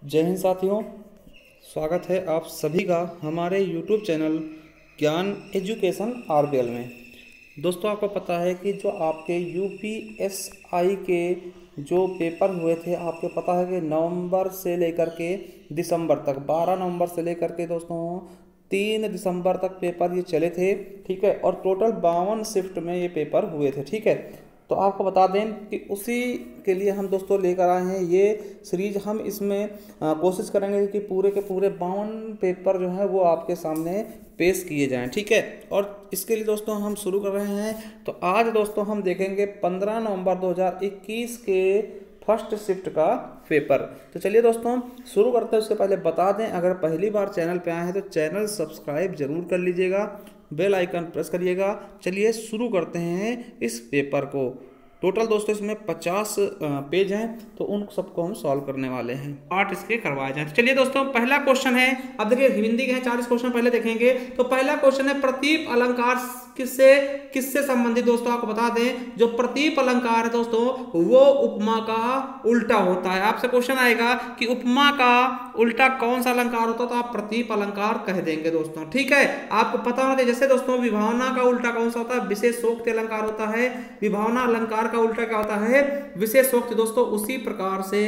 जय हिंद साथियों, स्वागत है आप सभी का हमारे YouTube चैनल ज्ञान एजुकेशन आरबीएल में। दोस्तों, आपको पता है कि जो आपके यूपीएसआई के जो पेपर हुए थे, आपको पता है कि नवंबर से लेकर के दिसंबर तक 12 नवंबर से लेकर के दोस्तों 3 दिसंबर तक पेपर ये चले थे। ठीक है, और टोटल 52 शिफ्ट में ये पेपर हुए थे। ठीक है, तो आपको बता दें कि उसी के लिए हम दोस्तों लेकर आए हैं ये सीरीज। हम इसमें कोशिश करेंगे कि पूरे के पूरे 52 पेपर जो है वो आपके सामने पेश किए जाएं। ठीक है, और इसके लिए दोस्तों हम शुरू कर रहे हैं। तो आज दोस्तों हम देखेंगे 15 नवंबर 2021 के फर्स्ट शिफ्ट का पेपर। तो चलिए दोस्तों शुरू करते हैं। उससे पहले बता दें, अगर पहली बार चैनल पे आए हैं तो चैनल सब्सक्राइब जरूर कर लीजिएगा, बेल आइकन प्रेस करिएगा। चलिए शुरू करते हैं इस पेपर को। टोटल दोस्तों इसमें 50 पेज हैं, तो उन सबको हम सॉल्व करने वाले हैं। 8 इसके करवाए जाएं। चलिए दोस्तों पहला क्वेश्चन है। अब देखिए हिंदी के हैं 40 क्वेश्चन पहले देखेंगे। तो पहला क्वेश्चन है, प्रतीप अलंकार किससे संबंधित। दोस्तों आपको बता दें, जो प्रतीप अलंकार है दोस्तों वो उपमा का उल्टा होता है। आपसे क्वेश्चन आएगा कि उपमा का उल्टा कौन सा अलंकार होता है, तो आप प्रतीप अलंकार कह देंगे दोस्तों। ठीक है, आपको पता होना चाहिए। जैसे दोस्तों विभावना का उल्टा कौन सा होता है, विशेषोक्ति अलंकार होता है। विभावना अलंकार का उल्टा क्या होता है, विशेषोक्ति। दोस्तों उसी प्रकार से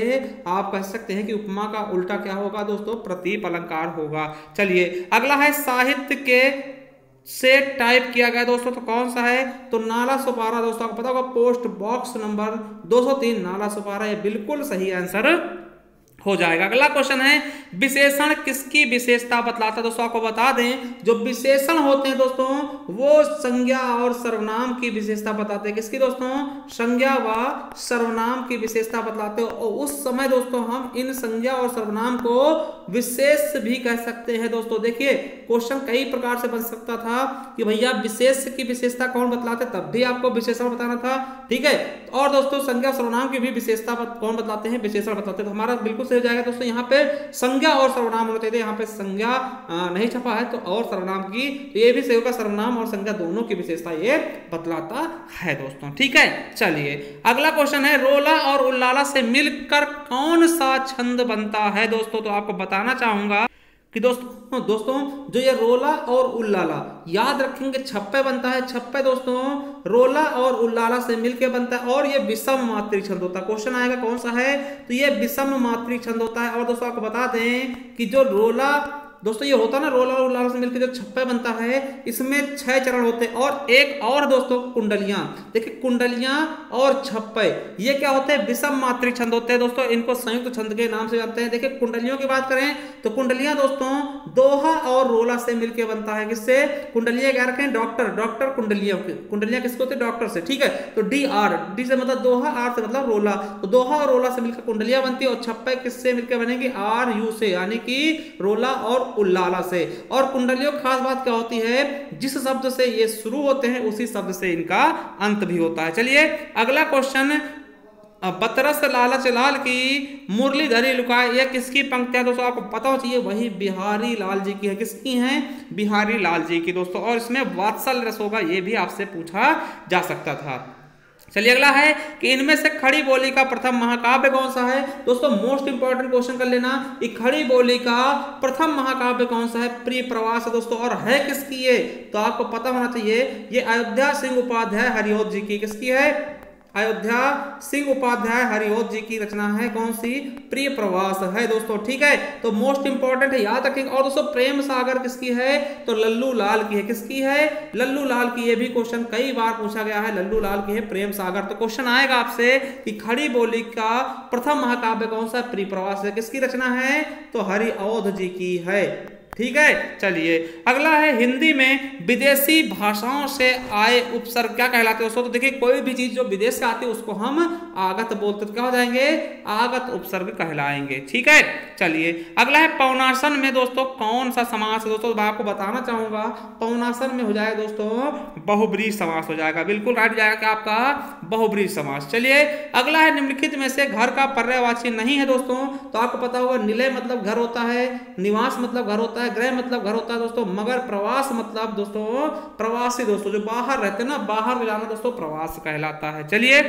आप कह सकते हैं कि उपमा का उल्टा क्या होगा दोस्तों, प्रतीप अलंकार होगा। चलिए अगला है, साहित्य के से टाइप किया गया दोस्तों, तो कौन सा है, तो नाला सुपारा। दोस्तों आपको पता होगा पोस्ट बॉक्स नंबर 203 नाला सुपारा, ये बिल्कुल सही आंसर हो जाएगा। अगला क्वेश्चन है, विशेषण किसकी विशेषता बतलाता है। दोस्तों आपको बता दें, जो विशेषण होते हैं दोस्तों वो संज्ञा और सर्वनाम की विशेषता बताते हैं। किसकी दोस्तों, संज्ञा व सर्वनाम की विशेषता बतलाते हैं। और उस समय दोस्तों हम इन संज्ञा और सर्वनाम को विशेष भी कह सकते हैं। दोस्तों देखिए क्वेश्चन कई प्रकार से बन सकता था कि भैया विशेष की विशेषता कौन बतलाते, तब भी आपको विशेषण बताना था। ठीक है, और दोस्तों संज्ञा सर्वनाम की भी विशेषता कौन बतलाते हैं, विशेषण बताते हैं। तो हमारा बिल्कुल हो जाएगा दोस्तों। यहाँ पे संज्ञा और सर्वनाम होना चाहिए, यहाँ पे संज्ञा नहीं छपा है तो और सर्वनाम की, तो ये भी सही होगा। सर्वनाम और संज्ञा दोनों की विशेषता ये बतलाता है दोस्तों। ठीक है, चलिए अगला क्वेश्चन है, रोला और उल्लाला से मिलकर कौन सा छंद बनता है। दोस्तों तो आपको बताना चाहूंगा कि दोस्तों जो ये रोला और उल्लाला, याद रखेंगे छप्पे बनता है। छप्पे दोस्तों रोला और उल्लाला से मिलके बनता है, और ये विषम मात्रिक छंद होता है। क्वेश्चन आएगा कौन सा है, तो ये विषम मात्रिक छंद होता है। और दोस्तों आपको बता दें कि जो रोला दोस्तों ये होता है ना, रोला और उल्लाला से मिलकर जो छप्पा बनता है, इसमें 6 चरण होते हैं। और एक और दोस्तों कुंडलियां, देखिए कुंडलियां और छप्पे ये क्या होते हैं, विषम मात्रिक छंद होते हैं दोस्तों। इनको संयुक्त छंद के नाम से जानते हैं। देखिए कुंडलियों की बात करें तो कुंडलियां दोस्तों दोहा और रोला से मिलकर बनता है। किससे, कुंडलियां क्या रखें, डॉक्टर कुंडलियां किसको होते हैं, डॉक्टर से। ठीक है, तो डी से मतलब दोहा, आर से मतलब रोला, तो दोहा और रोला से मिलकर कुंडलियां बनती है। और छप्पे किससे मिलकर बनेंगे, आर यू से, यानी कि रोला और उल्लाला से। और कुंडलियों की खास बात क्या होती है, जिस शब्द से ये शुरू होते हैं उसी शब्द से इनका अंत भी होता है। चलिए अगला क्वेश्चन, बतरस लालच लाल की मुरलीधरी लुकाए, यह किसकी पंक्तियां। दोस्तों आपको पता हो चाहिए, वही बिहारी लाल जी की है। किसकी हैं, बिहारी लाल जी की दोस्तों। और इसमें वात्सल रस होगा, ये भी आपसे पूछा जा सकता था। चलिए अगला है कि इनमें से खड़ी बोली का प्रथम महाकाव्य कौन सा है। दोस्तों मोस्ट इंपॉर्टेंट क्वेश्चन कर लेना, कि खड़ी बोली का प्रथम महाकाव्य कौन सा है, प्रिय प्रवास दोस्तों। और है किसकी ये, तो आपको पता होना चाहिए, ये अयोध्या सिंह उपाध्याय हरिओत जी की। किसकी है, अयोध्या सिंह उपाध्याय हरिओत जी की रचना है। कौन सी, प्रिय प्रवास है दोस्तों। ठीक है, तो मोस्ट इंपॉर्टेंट है, याद रखेंगे। और दोस्तों प्रेम सागर किसकी है, तो लल्लू लाल की है। किसकी है, लल्लू लाल की। ये भी क्वेश्चन कई बार पूछा गया है, लल्लू लाल की है प्रेम सागर। तो क्वेश्चन आएगा आपसे कि खड़ी बोली का प्रथम महाकाव्य कौन सा, प्रिय प्रवास है। किसकी रचना है, तो हरिओत जी की है। ठीक है, चलिए अगला है, हिंदी में विदेशी भाषाओं से आए उपसर्ग क्या कहलाते हैं। तो देखिए कोई भी चीज जो विदेश से आती है उसको हम आगत बोलते, तो क्या हो जाएंगे, आगत उपसर्ग कहलाएंगे। ठीक है, चलिए अगला है, पौनासन में दोस्तों कौन सा समास है। दोस्तों मैं आपको बताना चाहूंगा, पौनासन में हो जाएगा दोस्तों बहुब्रीहि समास हो जाएगा। बिल्कुल राइट जाएगा क्या आपका, बहुब्रीहि समास। चलिए अगला है, निम्नलिखित में से घर का पर्यायवाची नहीं है दोस्तों। तो आपको पता होगा, निलय मतलब घर होता है, निवास मतलब घर होता है, गृह मतलब घर होता है दोस्तों, मगर प्रवास मतलब दोस्तों प्रवासी दोस्तों जो बाहर रहते हैं ना, बाहर जाना दोस्तों प्रवास कहलाता है। चलिए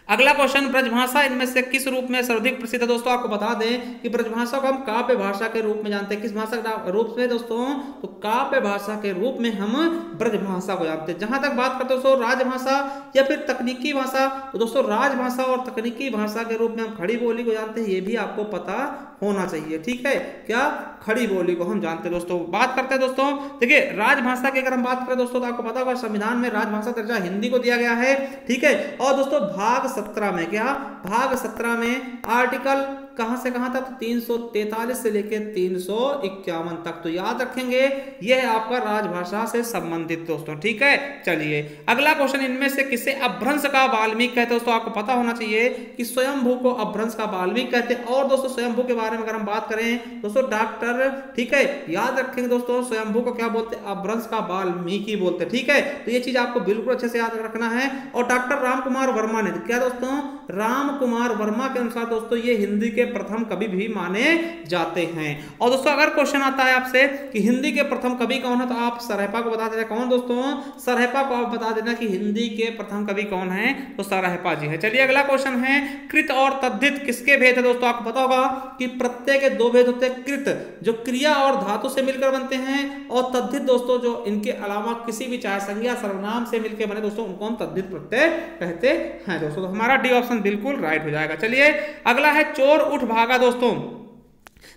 अगला क्वेश्चन, ब्रजभाषा इनमें से किस रूप में सर्वाधिक प्रसिद्ध है? दोस्तों आपको बता दें कि ब्रजभाषा को हम काव्य भाषा के रूप में जानते हैं। किस भाषा के रूप में दोस्तों? तो काव्य भाषा के रूप में हम ब्रजभाषा को जानते हैं। जहां तक बात करते हैं दोस्तों राजभाषा या फिर तकनीकी भाषा, तो दोस्तों राजभाषा और तकनीकी भाषा के रूप में हम खड़ी बोली को जानते हैं। ये भी आपको पता होना चाहिए, ठीक है। क्या? खड़ी बोली को हम जानते हैं दोस्तों। बात करते हैं दोस्तों, देखिए राजभाषा की अगर हम बात करें दोस्तों, तो आपको पता होगा संविधान में राजभाषा दर्जा हिंदी को दिया गया है, ठीक है। और दोस्तों भाग 17 में, क्या भाग 17 में आर्टिकल कहां से कहां तक? 343 से लेकर 351 तक। तो याद रखेंगे यह है आपका राजभाषा से संबंधित दोस्तों, ठीक है। चलिए अगला क्वेश्चन, इनमें से किसे अपभ्रंश का वाल्मीकि कहते हैं? दोस्तों आपको पता होना चाहिए कि स्वयंभू को अपभ्रंश का वाल्मीकि कहते हैं। और दोस्तों स्वयंभू के बारे में अगर हम बात करें दोस्तों डॉक्टर, ठीक है, याद रखेंगे दोस्तों स्वयंभू को क्या बोलते हैं? अपभ्रंश का वाल्मीकि बोलते हैं, ठीक है। तो ये चीज आपको बिल्कुल अच्छे से याद रखना है। और डॉक्टर राम कुमार वर्मा ने, क्या दोस्तों? राम कुमार वर्मा के अनुसार दोस्तों ये हिंदी के प्रथम कवि भी माने जाते हैं। और दोस्तों अगर क्वेश्चन आता है आपसे कि हिंदी के प्रथम कवि कौन है, तो आप सरहपा को बता देना। कौन दोस्तों? सरहपा को आप बता देना कि हिंदी के प्रथम कवि कौन है, तो सरहपा जी है। चलिए अगला क्वेश्चन है, कृत और तद्धित किसके भेद है? दोस्तों आपको पता होगा कि प्रत्यय के दो भेद होते हैं। कृत जो क्रिया और धातु से मिलकर बनते हैं, और तद्धित दोस्तों जो इनके अलावा किसी भी चाहे संज्ञा सर्वनाम से मिलकर बने दोस्तों, उनको हम तद्धित प्रत्यय कहते हैं दोस्तों। तो हमारा डी ऑप्शन बिल्कुल राइट हो जाएगा। चलिए अगला है चोर उठ भागा दोस्तों।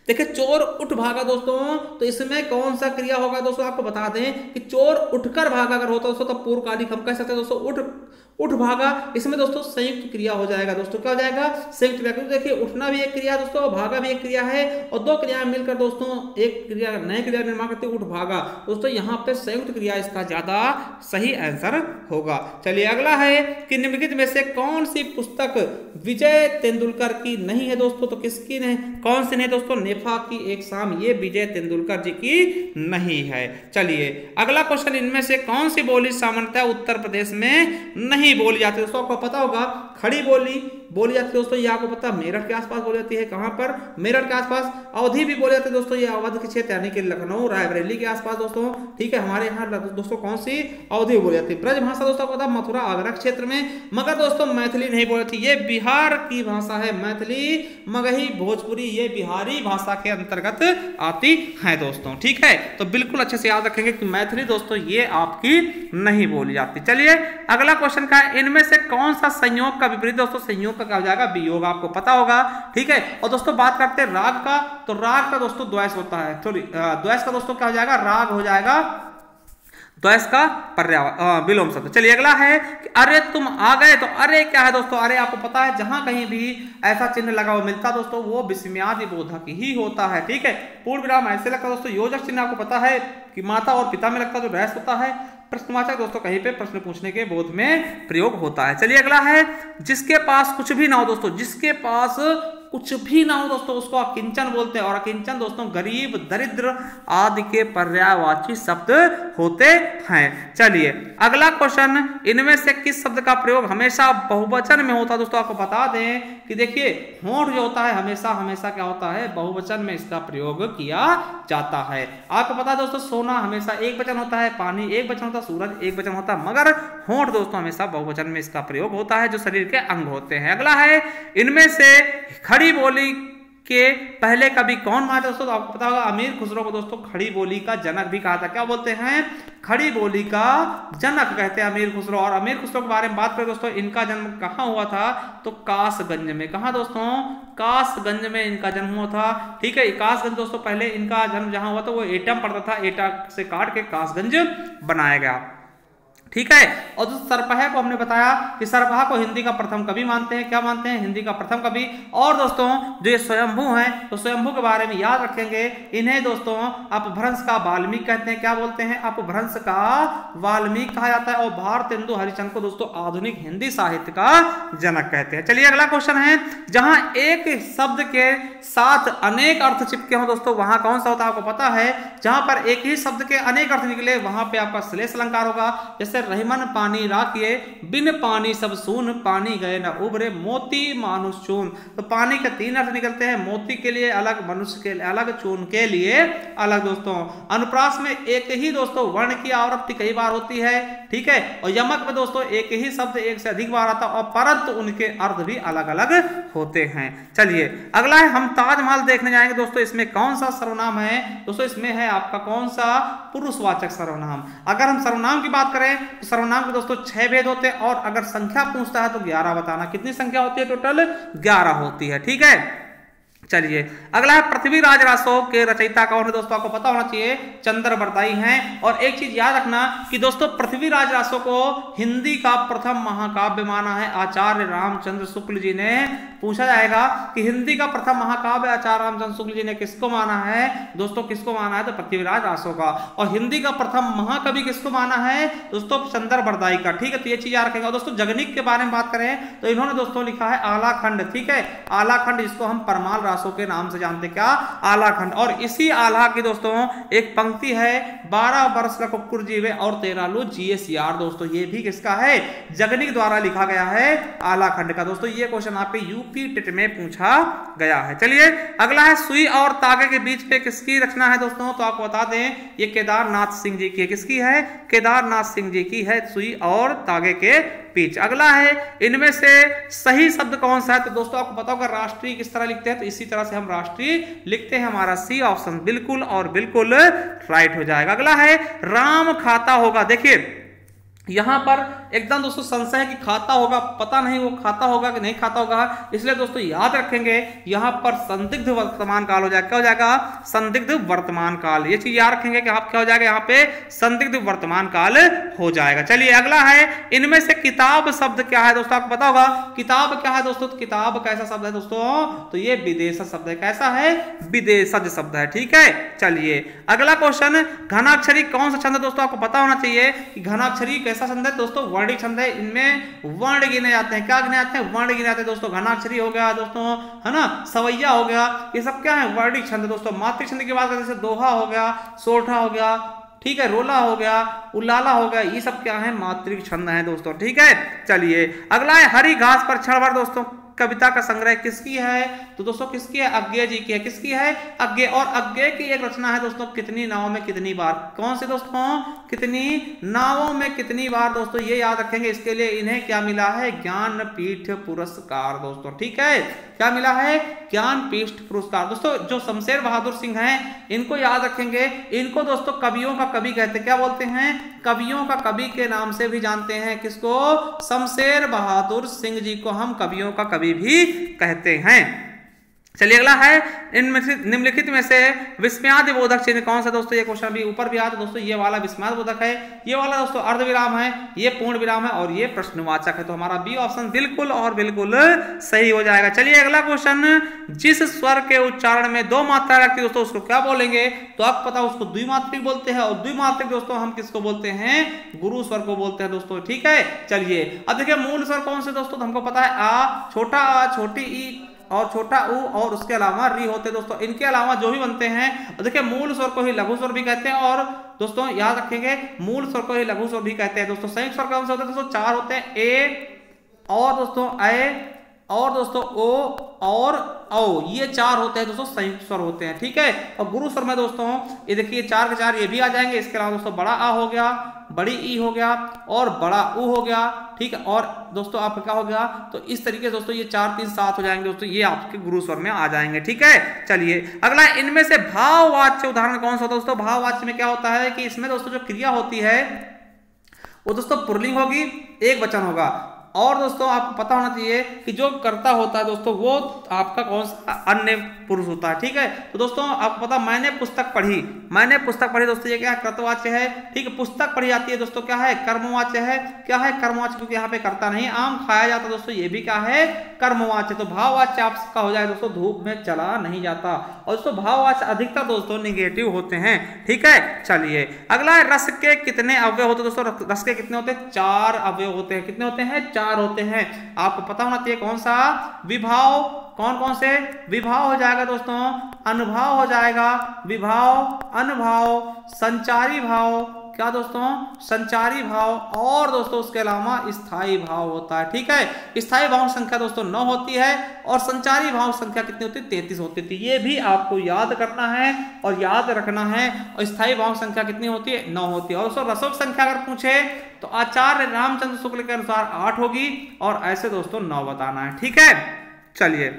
देखिए चोर उठ भागा दोस्तों, तो इसमें कौन सा क्रिया होगा दोस्तों? आपको बता दें कि चोर उठकर भागा अगर होता दोस्तों, तो पूर्वकालिक हम कह सकते हैं दोस्तों उठ भागा। इसमें दोस्तों संयुक्त क्रिया हो जाएगा दोस्तों। क्या हो जाएगा? संयुक्त क्रिया। क्योंकि देखिए उठना भी एक क्रिया दोस्तों, भागा भी एक क्रिया है, और दो क्रियाएं मिलकर दोस्तों एक क्रिया, नए क्रिया निर्माण करते हैं, उठ भागा दोस्तों। यहाँ पे संयुक्त क्रिया इसका ज्यादा सही आंसर होगा। चलिए अगला है कि निम्नलिखित में से कौन सी पुस्तक विजय तेंदुलकर की नहीं है दोस्तों? तो किसकी नहीं, कौन सी नहीं दोस्तों? नेफा की एक शाम, ये विजय तेंदुलकर जी की नहीं है। चलिए अगला क्वेश्चन, इनमें से कौन सी बोली सामान्यतः उत्तर प्रदेश में नहीं बोली जाती है? दोस्तों आपको पता होगा खड़ी बोली बोली जाती है दोस्तों, ये आपको पता मेरठ के आसपास बोली जाती है। कहां पर? मेरठ के आसपास। अवधी भी बोली जाती है दोस्तों, ये अवध के क्षेत्र यानी कि लखनऊ रायबरेली के आसपास दोस्तों, ठीक है। हमारे यहाँ दोस्तों कौन सी? अवधी बोली जाती है। ब्रजभाषा दोस्तों आपको पता मथुरा आगरा क्षेत्र में, मगर दोस्तों मैथिली नहीं बोली जाती, ये बिहार की भाषा है। मैथिली, मगही, भोजपुरी ये बिहारी भाषा के अंतर्गत आती है दोस्तों, ठीक है। तो बिल्कुल अच्छे से याद रखेंगे कि मैथिली दोस्तों ये आपकी नहीं बोली जाती। चलिए अगला क्वेश्चन का, इनमें से कौन सा संयोग का विपरीत दोस्तों? संयोग का क्या हो जाएगा? वियोग, आपको पता होगा, ठीक है। और दोस्तों बात करते हैं राग का, तो राग का दोस्तों द्वैस होता है। सॉरी द्वैस का दोस्तों क्या हो जाएगा? राग हो जाएगा, द्वैस का विलोम शब्द। चलिए अगला है कि अरे तुम आ गए, तो अरे क्या है दोस्तों? अरे आपको पता है जहां कहीं भी ऐसा चिन्ह लगा हुआ मिलता दोस्तों, वो विस्मयादि बोधक ही होता है, ठीक है। पूर्ण विराम ऐसे लगता है दोस्तों। योजक चिन्ह आपको पता है कि माता और पिता में लगता है, जो रहस्य होता है। प्रश्नवाचक दोस्तों कहीं पे प्रश्न पूछने के बोध में प्रयोग होता है। चलिए अगला है, जिसके पास कुछ भी ना हो दोस्तों, जिसके पास कुछ भी ना हो दोस्तों उसको अकिंचन बोलते हैं। और अकिंचन दोस्तों गरीब, दरिद्र आदि के पर्यायवाची शब्द होते हैं। चलिए अगला क्वेश्चन, इनमें से किस शब्द का प्रयोग हमेशा बहुवचन में होता है? दोस्तों आपको बता दें कि देखिए होंठ जो होता है हमेशा हमेशा क्या होता है? बहुवचन में इसका प्रयोग किया जाता है। आपको पता है दोस्तों सोना हमेशा एक वचन होता है, पानी एक वचन होता है, सूरज एक वचन होता है, मगर होंठ दोस्तों हमेशा बहुवचन में इसका प्रयोग होता है, जो शरीर के अंग होते हैं। अगला है, इनमें से खड़ी बोली के पहले कवि कौन माना दोस्तों? तो आपको पता होगा अमीर खुसरो को दोस्तों खड़ी बोली का जनक भी कहा था। क्या बोलते हैं? खड़ी बोली का जनक कहते हैं अमीर खुसरो। और अमीर खुसरो के बारे में बात करें दोस्तों, इनका जन्म कहाँ हुआ था? तो कासगंज में। कहाँ दोस्तों? कासगंज में इनका जन्म हुआ था, ठीक है। कासगंज दोस्तों पहले इनका जन्म जहां हुआ था वो एटम पड़ता था, एटा से काट के कासगंज बनाया गया, ठीक है। और जो सरपहा को हमने बताया कि सरपहा को हिंदी का प्रथम कवि मानते हैं। क्या मानते हैं? हिंदी का प्रथम कवि। और दोस्तों जो ये स्वयंभू हैं, तो स्वयंभू के बारे में याद रखेंगे, इन्हें दोस्तों अपभ्रंश का वाल्मीकि कहते हैं। क्या बोलते हैं? अपभ्रंश का वाल्मीकि कहा जाता है। और भारतेंदु हरिश्चंद्र को दोस्तों आधुनिक हिंदी साहित्य का जनक कहते हैं। चलिए अगला क्वेश्चन है, जहां एक शब्द के साथ अनेक अर्थ चिपके हो दोस्तों, वहां कौन सा होता है? आपको पता है जहां पर एक ही शब्द के अनेक अर्थ निकले, वहां पे आपका श्लेष अलंकार होगा। जैसे रहीमन पानी राखिए, बिन पानी सब सून, पानी गए न उबरे, मोती मानुष चून। तो पानी के तीन अर्थ निकलते हैं, मोती के लिए अलग, मनुष्य के लिए अलग, चून के लिए अलग। दोस्तों अनुप्रास में एक ही दोस्तों वर्ण की आवृत्ति कई बार होती है, ठीक है, और यमक में दोस्तों एक ही शब्द एक से अधिक बार आता है, और परंतु उनके अर्थ भी अलग अलग होते हैं। चलिए अगला है, हम ताजमहल देखने जाएंगे दोस्तों। इसमें कौन सा सर्वनाम है दोस्तों? इसमें है आपका कौन सा? पुरुषवाचक सर्वनाम। अगर हम सर्वनाम की बात करें तो सर्वनाम के दोस्तों 6 भेद होते हैं, और अगर संख्या पूछता है तो 11 बताना। कितनी संख्या होती है? टोटल 11 होती है, ठीक है। चलिए अगला है, पृथ्वीराज रासो के रचयिता कौन है दोस्तों? आपको पता होना चाहिए, चंद्रबरदाई हैं। और एक चीज याद रखना कि दोस्तों पृथ्वीराज रासो को हिंदी का प्रथम महाकाव्य माना है आचार्य रामचंद्र शुक्ल जी ने। पूछा जाएगा कि हिंदी का प्रथम महाकाव्य आचार्य रामचंद्र शुक्ल जी ने किसको माना है दोस्तों? किसको माना है? तो पृथ्वीराज रासो का। और हिंदी का प्रथम महाकवि किसको माना है दोस्तों? चंद्रबरदाई का, ठीक है। तो ये चीज याद रखेंगे। और दोस्तों जगनिक के बारे में बात करें तो इन्होंने दोस्तों लिखा है आलाखंड, ठीक है। आलाखंड जिसको हम परमाल रासो के नाम से जानते, क्या? आलाखंड। और इसी आला की दोस्तों एक पंक्ति है, 12 वर्ष का कुकुर जीवे और 13 लो जिए सियार। दोस्तों ये भी किसका है? जगनिक द्वारा लिखा गया है आलाखंड का। दोस्तों ये क्वेश्चन आपके यूपी टेट में पूछा गया है। चलिए अगला है, सुई और तागे के बीच पे किसकी रचना है दोस्तों? तो आपको बता दें ये केदारनाथ सिंह जी की। किसकी है? केदारनाथ सिंह जी की है, सुई और तागे के बीच। अगला है, इनमें से सही शब्द कौन सा है? तो दोस्तों आपको पता होगा राष्ट्रीय किस तरह लिखते हैं, तो इसी तरह से हम राष्ट्रीय लिखते हैं। हमारा सी ऑप्शन बिल्कुल और बिल्कुल राइट हो जाएगा। अगला है, राम खाता होगा। देखिए यहां पर एकदम दोस्तों संशय है कि खाता होगा, पता नहीं वो खाता होगा कि नहीं खाता होगा, इसलिए दोस्तों याद रखेंगे यहां पर संदिग्ध वर्तमान काल हो जाएगा। क्या हो जाएगा? संदिग्ध वर्तमान काल। ये चीज याद रखेंगे कि आप क्या हो जाएगा यहाँ पे? संदिग्ध वर्तमान काल हो जाएगा। चलिए अगला है, इनमें से किताब शब्द क्या है दोस्तों? आपको पता होगा किताब क्या है दोस्तों? किताब कैसा शब्द है दोस्तों? तो ये विदेशज शब्द है। कैसा है? विदेशज शब्द है, ठीक है। चलिए अगला क्वेश्चन, घनाक्षरी कौन सा छंद है दोस्तों? आपको पता होना चाहिए कि घनाक्षरी कैसा छंद है दोस्तों? वर्णिक छंद है। इनमें वर्ण गिने जाते हैं। क्या गिने जाते हैं? वर्ण गिने जाते हैं दोस्तों। घनाक्षरी हो गया दोस्तों, है ना, सवैया हो गया, ये सब क्या है? वर्णिक छंद दोस्तों। मात्रिक छंद की बात करें जैसे दोहा हो गया, सोठा हो गया, ठीक है, रोला हो गया, उलाला हो गया, ये सब क्या है? मात्रिक छंद है दोस्तों, ठीक है। चलिए अगला है, हरी घास पर क्षणभर दोस्तों कविता का संग्रह किसकी है? तो दोस्तों किसकी है? अज्ञे जी की है। किसकी है? अज्ञे। और अज्ञे की एक रचना है दोस्तों, कितनी नावों में कितनी बार। कौन सी दोस्तों? कितनी नावों में कितनी बार। दोस्तों ये याद रखेंगे, इसके लिए इन्हें क्या मिला है? ज्ञानपीठ पुरस्कार दोस्तों, ठीक है। क्या मिला है? ज्ञानपीठ पुरस्कार। दोस्तों जो शमशेर बहादुर सिंह हैं इनको याद रखेंगे, इनको दोस्तों कवियों का कवि कहते हैं। क्या बोलते हैं? कवियोों का कवि के नाम से भी जानते हैं। किसको? शमशेर बहादुर सिंह जी को हम कवियों का कवि भी कहते हैं। चलिए अगला है, इनमें से निम्नलिखित में से विस्मयादि बोधक चिन्ह कौन सा दोस्तों? ये क्वेश्चन भी ऊपर भी आता दोस्तों। ये वाला विस्मयादि बोधक है, ये वाला दोस्तों अर्धविराम है, ये पूर्ण विराम है, और ये प्रश्नवाचक है। तो हमारा बी ऑप्शन बिल्कुल और बिल्कुल सही हो जाएगा। चलिए अगला क्वेश्चन, जिस स्वर के उच्चारण में 2 मात्रा लगती है दोस्तों उसको क्या बोलेंगे? तो आपको पता उसको द्विमात्रिक बोलते हैं। और द्विमात्रिक दोस्तों हम किसको बोलते हैं? गुरु स्वर को बोलते हैं दोस्तों, ठीक है। चलिए अब देखिए मूल स्वर कौन से दोस्तों? तो हमको पता है आ, छोटा आ, छोटी ई और छोटा ऊ, और उसके अलावा री होते हैं दोस्तों। इनके अलावा जो भी बनते हैं, देखिए मूल स्वर को ही लघु स्वर भी कहते हैं, और दोस्तों याद रखेंगे मूल स्वर को ही लघु स्वर भी कहते हैं दोस्तों। संयुक्त स्वर कौन से होते हैं दोस्तों? 4 होते हैं, ए और दोस्तों ए और दोस्तों ओ और औ, ये 4 होते हैं दोस्तों, संयुक्त स्वर होते हैं, ठीक है। और गुरु स्वर में दोस्तों ये देखिए 4 के 4 ये भी आ जाएंगे। इसके अलावा दोस्तों बड़ा आ हो गया, बड़ी ई हो गया और बड़ा ऊ हो गया, ठीक है। और दोस्तों आपका क्या हो गया? तो इस तरीके से दोस्तों ये 4 3 7 हो जाएंगे दोस्तों, ये आपके गुरु स्वर में आ जाएंगे, ठीक है। चलिए अगला, इनमें से भाववाच्य उदाहरण कौन सा होता है दोस्तों? भाववाच्य में क्या होता है कि इसमें दोस्तों जो क्रिया होती है वो दोस्तों पुल्लिंग होगी, एक वचन होगा। और दोस्तों आपको पता होना चाहिए कि जो कर्ता होता है दोस्तों वो आपका कौन सा? अन्य पुरुष होता है, ठीक है। तो दोस्तों आपको पता, मैंने पुस्तक पढ़ी, मैंने पुस्तक पढ़ी दोस्तों, ये क्या है? कृतवाच्य है, ठीक है। पुस्तक पढ़ी जाती है दोस्तों, क्या है? कर्मवाच्य है। क्या है? कर्मवाच्य, क्योंकि यहाँ पे करता नहीं। आम खाया जाता दोस्तों, ये भी क्या है? कर्मवाच्य। तो भाववाच्य आपका हो जाए दोस्तों, धूप में चला नहीं जाता। और दोस्तों भाववाच्य अधिकतर दोस्तों निगेटिव होते हैं, ठीक है। चलिए अगला है, रस के कितने अवयव होते हैं दोस्तों? रस के कितने होते हैं? 4 अवयव होते हैं। कितने होते हैं? 4 होते हैं। आपको पता होना चाहिए कौन सा? विभाव। कौन कौन से? विभाव हो जाएगा दोस्तों, अनुभाव हो जाएगा, विभाव, अनुभाव, संचारी भाव क्या दोस्तों, संचारी भाव और दोस्तों उसके अलावा स्थायी भाव होता है। ठीक है, स्थायी भाव संख्या दोस्तों 9 होती है और संचारी भाव संख्या कितनी होती है, 33 होती थी। ये भी आपको याद करना है और याद रखना है। और स्थायी भाव संख्या कितनी होती है, 9 होती है। और दोस्तों रसोग संख्या अगर पूछे तो आचार्य रामचंद्र शुक्ल के अनुसार 8 होगी और ऐसे दोस्तों 9 बताना है। ठीक है, चलिए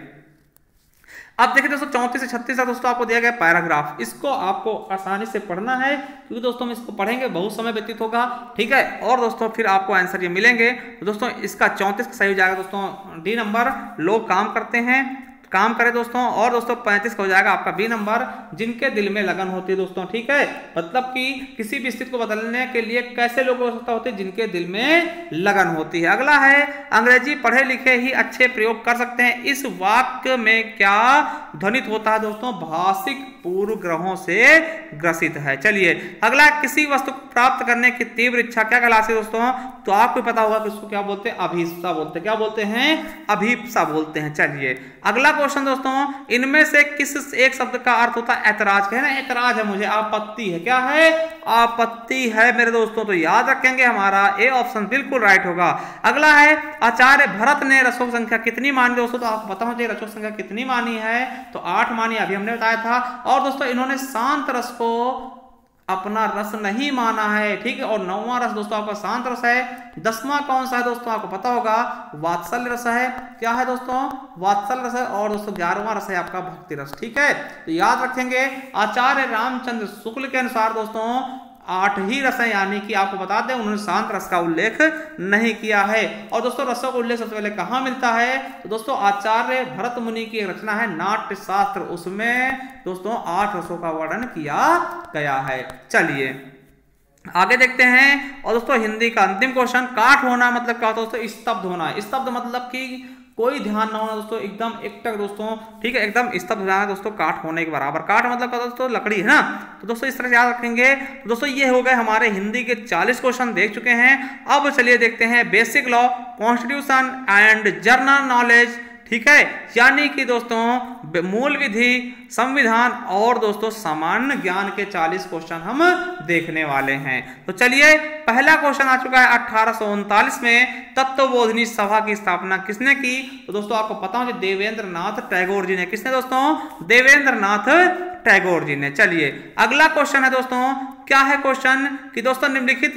अब देखिए दोस्तों 34 से 36 तक दोस्तों आपको दिया गया पैराग्राफ। इसको आपको आसानी से पढ़ना है क्योंकि दोस्तों हम इसको पढ़ेंगे बहुत समय व्यतीत होगा। ठीक है, और दोस्तों फिर आपको आंसर ये मिलेंगे। तो दोस्तों इसका 34 का सही हो जाएगा दोस्तों डी नंबर, लोग काम करते हैं, काम करें दोस्तों। और दोस्तों 35 का हो जाएगा आपका बी नंबर, जिनके दिल में लगन होती है दोस्तों। ठीक है, मतलब कि किसी भी स्थिति को बदलने के लिए कैसे लोग आवश्यकता होती है, जिनके दिल में लगन होती है। अगला है अंग्रेजी पढ़े लिखे ही अच्छे प्रयोग कर सकते हैं। इस वाक्य में क्या ध्वनित होता है दोस्तों, भाषिक पूर्व ग्रहों से ग्रसित है। चलिए अगला, किसी वस्तु को प्राप्त करने की तीव्र इच्छा क्या कहलाती है दोस्तों, तो आपको पता होगा कि उसको क्या बोलते हैं, अभीप्सा बोलते हैं। क्या बोलते हैं, अभीप्सा बोलते हैं। चलिए अगला क्वेश्चन दोस्तों, इनमें से किस एक शब्द का अर्थ होता है ऐतराज का, है ना, ऐतराज है मुझे, आपत्ति है, क्या है, आपत्ति है मेरे दोस्तों। तो याद रखेंगे हमारा ए ऑप्शन बिल्कुल राइट होगा। अगला है आचार्य भरत ने रसोग संख्या कितनी मानी दोस्तों, तो आपको पता होना चाहिए रसोग संख्या कितनी मानी है, तो 8 मानी, अभी हमने बताया था। और दोस्तों इन्होंने शांत रस को अपना रस नहीं माना है। ठीक है, और 9वां रस दोस्तों आपका शांत रस है। 10वां कौन सा है दोस्तों, आपको पता होगा वात्सल्य रस है। क्या है दोस्तों, वात्सल्य रस है। और दोस्तों 11वां रस है आपका भक्ति रस। ठीक है, तो याद रखेंगे आचार्य रामचंद्र शुक्ल के अनुसार दोस्तों 8 ही रस है, यानी कि आपको बता दें उन्होंने शांत रस का उल्लेख नहीं किया है। और दोस्तों रसों का उल्लेख सबसे पहले कहां मिलता है, तो दोस्तों आचार्य भरत मुनि की रचना है नाट्य शास्त्र, उसमें दोस्तों 8 रसों का वर्णन किया गया है। चलिए आगे देखते हैं। और दोस्तों हिंदी का अंतिम क्वेश्चन, काठ होना मतलब क्या होता है दोस्तों, स्तब्ध होना। स्तब्ध मतलब कि कोई ध्यान ना होना दोस्तों, एकदम एकटक दोस्तों। ठीक है, एकदम स्तब्ध हो जाना दोस्तों काठ होने के बराबर। काठ मतलब क्या दोस्तों, लकड़ी, है ना। तो दोस्तों इस तरह से याद रखेंगे। तो दोस्तों ये हो गए हमारे हिंदी के 40 क्वेश्चन देख चुके हैं। अब चलिए देखते हैं basic law, constitution and general knowledge. ठीक है, यानी कि दोस्तों मूल विधि, संविधान और दोस्तों सामान्य ज्ञान के 40 क्वेश्चन हम देखने वाले हैं। तो चलिए पहला क्वेश्चन आ चुका है 1839 में तत्वबोधिनी सभा की स्थापना किसने की, तो दोस्तों आपको पता हो देवेंद्र नाथ टैगोर जी ने। किसने दोस्तों, देवेंद्र नाथ टैगोर जी ने। चलिए अगला क्वेश्चन है दोस्तों, क्या है क्वेश्चन कि दोस्तों निम्नलिखित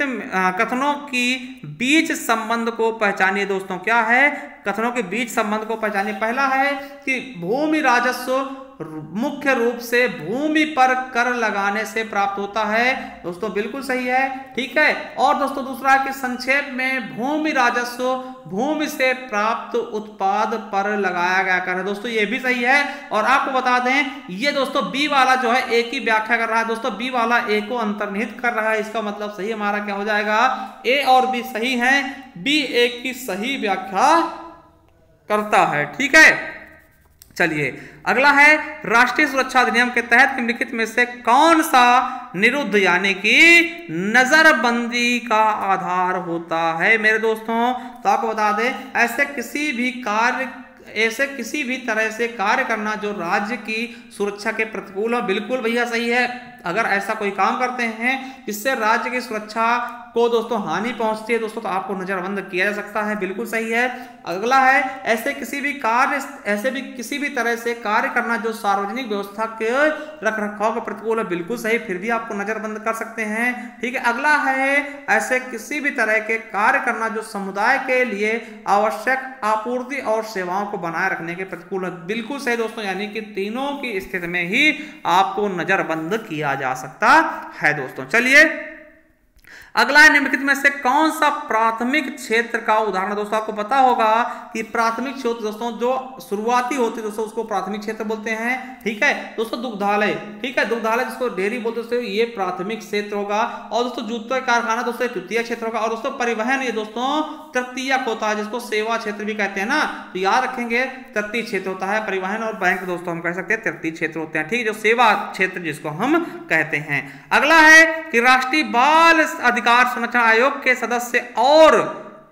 कथनों की बीच संबंध को पहचानिए। दोस्तों क्या है, कथनों के बीच संबंध को पहचानिए। पहला है कि भूमि राजस्व मुख्य रूप से भूमि पर कर लगाने से प्राप्त होता है। दोस्तों बिल्कुल सही है। ठीक है, और दोस्तों दूसरा है कि संक्षेप में भूमि राजस्व भूमि से प्राप्त उत्पाद पर लगाया गया कर है। दोस्तों ये भी सही है। और आपको बता दें ये दोस्तों बी वाला जो है ए की व्याख्या कर रहा है। दोस्तों बी वाला ए को अंतर्निहित कर रहा है, इसका मतलब सही हमारा क्या हो जाएगा, ए और बी सही है, बी ए की सही व्याख्या करता है। ठीक है, चलिए अगला है राष्ट्रीय सुरक्षा अधिनियम के तहत निम्नलिखित में से कौन सा निरुद्ध यानी कि नजरबंदी का आधार होता है मेरे दोस्तों। तो आपको बता दें ऐसे किसी भी तरह से कार्य करना जो राज्य की सुरक्षा के प्रतिकूल हो। बिल्कुल भैया सही है, अगर ऐसा कोई काम करते हैं जिससे राज्य की सुरक्षा को दोस्तों हानि पहुंचती है दोस्तों, तो आपको नजरबंद किया जा सकता है। बिल्कुल सही है। अगला है ऐसे किसी भी तरह से कार्य करना जो सार्वजनिक व्यवस्था के रखरखाव के प्रतिकूल है। बिल्कुल सही, फिर भी आपको नजरबंद कर सकते हैं। ठीक है, अगला है ऐसे किसी भी तरह के कार्य करना जो समुदाय के लिए आवश्यक आपूर्ति और सेवाओं को बनाए रखने के प्रतिकूल है। बिल्कुल सही दोस्तों, यानी कि तीनों की स्थिति में ही आपको नजरबंद किया जा सकता है दोस्तों। चलिए अगला है निम्नलिखित में से कौन सा प्राथमिक क्षेत्र का उदाहरण। दोस्तों आपको पता होगा कि प्राथमिक क्षेत्र दोस्तों जो शुरुआती होती है दोस्तों उसको प्राथमिक क्षेत्र बोलते हैं। ठीक है दोस्तों, दुग्धालय, ठीक है, दुग्धालय जिसको डेयरी बोलते हैं ये प्राथमिक क्षेत्र होगा। और दोस्तों जूते कारखाना दोस्तों तृतीय क्षेत्र होगा। और दोस्तों परिवहन ये दोस्तों तृतीयक होता है, जिसको सेवा क्षेत्र भी कहते हैं ना, तो याद रखेंगे तृतीय क्षेत्र होता है। परिवहन और बैंक दोस्तों हम कह सकते हैं तृतीय क्षेत्र होते हैं। ठीक है, जो सेवा क्षेत्र जिसको हम कहते हैं। अगला है कि राष्ट्रीय बाल अधिकार संरक्षण आयोग के सदस्य और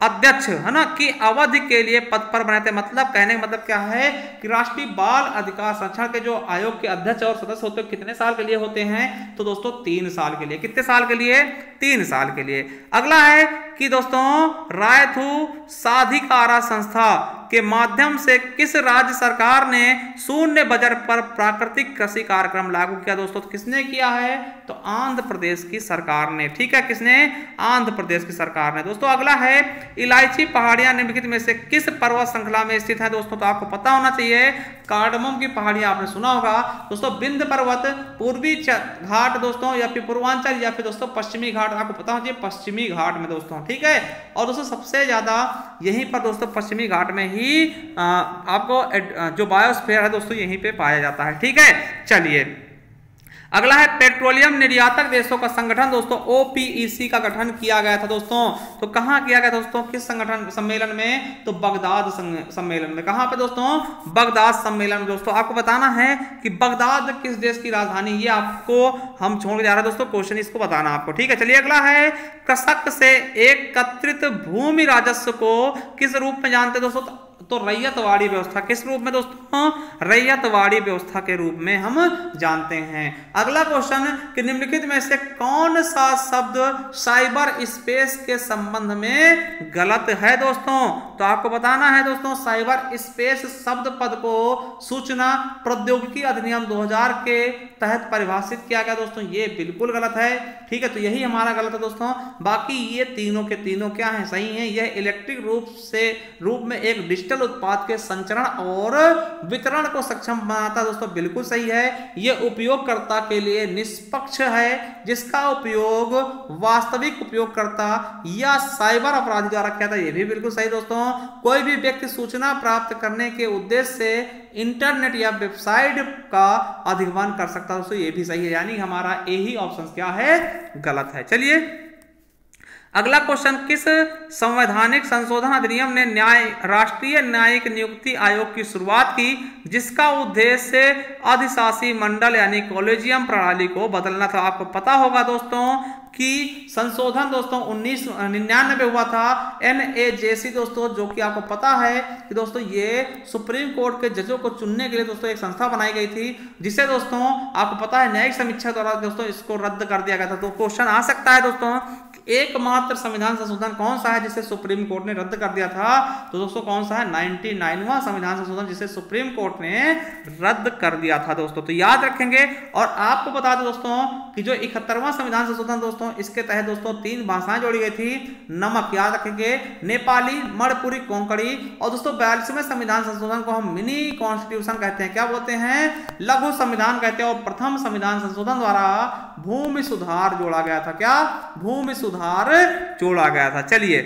अध्यक्ष है ना की अवधि के लिए पद पर बने थे। मतलब कहने का मतलब क्या है कि राष्ट्रीय बाल अधिकार संरक्षण के जो आयोग के अध्यक्ष और सदस्य होते हैं कितने साल के लिए होते हैं, तो दोस्तों 3 साल के लिए। कितने साल के लिए? 3 साल के लिए। अगला है कि दोस्तों रायथू साधिकारा संस्था के माध्यम से किस राज्य सरकार ने शून्य बजट पर प्राकृतिक कृषि कार्यक्रम लागू किया? दोस्तों किसने किया है? तो आंध्र प्रदेश की सरकार ने। ठीक है, किसने? आंध्र प्रदेश की सरकार ने। दोस्तों अगला है इलायची पहाड़ियां निम्नलिखित में से किस पर्वत श्रृंखला में स्थित है? दोस्तों तो आपको पता होना चाहिए, कार्डमम की पहाड़ियां आपने सुना होगा दोस्तों। विंध्य पर्वत, पूर्वी घाट दोस्तों, या फिर पूर्वांचल, या फिर दोस्तों पश्चिमी घाट। आपको पता होना चाहिए पश्चिमी घाट में दोस्तों। ठीक है, और दोस्तों सबसे ज्यादा यहीं पर दोस्तों पश्चिमी घाट में ही आपको जो बायोस्फीयर है दोस्तों यहीं पे पाया जाता है। ठीक है, चलिए अगला है पेट्रोलियम निर्यातक देशों का संगठन दोस्तों OPEC का गठन किया गया था दोस्तों। तो कहां किया गया दोस्तों? किस संगठन सम्मेलन में? तो बगदाद सम्मेलन में। कहां पे दोस्तों? बगदाद सम्मेलन में। दोस्तों आपको बताना है कि बगदाद किस देश की राजधानी, ये आपको हम छोड़ के जा रहे हैं दोस्तों, क्वेश्चन इसको बताना आपको। ठीक है, चलिए अगला है कृषक से एकत्रित भूमि राजस्व को किस रूप में जानते हैं दोस्तों? तो रैयतवाड़ी व्यवस्था। किस रूप में दोस्तों? रैयतवाड़ी व्यवस्था के रूप में हम जानते हैं। अगला क्वेश्चन कि निम्नलिखित में से कौन सा शब्द साइबर स्पेस के संबंध में गलत है दोस्तों? तो आपको बताना है दोस्तों साइबर स्पेस शब्द पद को सूचना प्रौद्योगिकी अधिनियम 2000 के तहत परिभाषित किया गया दोस्तों, ये बिल्कुल गलत है। ठीक है, तो यही हमारा गलत है दोस्तों। बाकी ये तीनों के तीनों क्या है? सही है। यह इलेक्ट्रिक रूप में एक डिजिटल उत्पाद के संचरण और वितरण को सक्षम बनाता है दोस्तों, बिल्कुल सही है। यह उपयोगकर्ता के लिए निष्पक्ष है, जिसका उपयोग वास्तविक उपयोगकर्ता या साइबर अपराधी द्वारा किया था, यह भी बिल्कुल सही दोस्तों। कोई भी व्यक्ति सूचना प्राप्त करने के उद्देश्य से इंटरनेट या वेबसाइट का अधिगमन कर सकता है दोस्तों, यह भी सही है। यानी हमारा ए ही ऑप्शन क्या है? गलत है। चलिए अगला क्वेश्चन, किस संवैधानिक संशोधन अधिनियम ने राष्ट्रीय न्यायिक नियुक्ति आयोग की शुरुआत की, जिसका उद्देश्य अधिशासी मंडल यानी कॉलेजियम प्रणाली को बदलना था? आपको पता होगा दोस्तों कि संशोधन दोस्तों 1999 में हुआ था, NAJC दोस्तों, जो कि आपको पता है कि दोस्तों ये सुप्रीम कोर्ट के जजों को चुनने के लिए दोस्तों एक संस्था बनाई गई थी, जिसे दोस्तों आपको पता है न्यायिक समीक्षा द्वारा दोस्तों इसको रद्द कर दिया गया था। तो क्वेश्चन आ सकता है दोस्तों एकमात्र संविधान संशोधन कौन सा है जिसे सुप्रीम कोर्ट ने रद्द कर दिया था? तो दोस्तों कौन सा है? 99वां संविधान संशोधन, जिसे सुप्रीम कोर्ट ने रद्द कर दिया था दोस्तों। तो याद रखेंगे। और आपको बता दें दोस्तों कि जो 71वां संविधान संशोधन दोस्तों, इसके तहत दोस्तों 3 भाषाएं जोड़ी गई थी। नमक, याद रखेंगे, नेपाली, मणिपुरी, कोंकणी। और दोस्तों 42वें संविधान संशोधन को हम मिनी कॉन्स्टिट्यूशन कहते हैं। क्या बोलते हैं? लघु संविधान कहते हैं। और प्रथम संविधान संशोधन द्वारा भूमि सुधार जोड़ा गया था। क्या? भूमि सुधार जोड़ा गया था। चलिए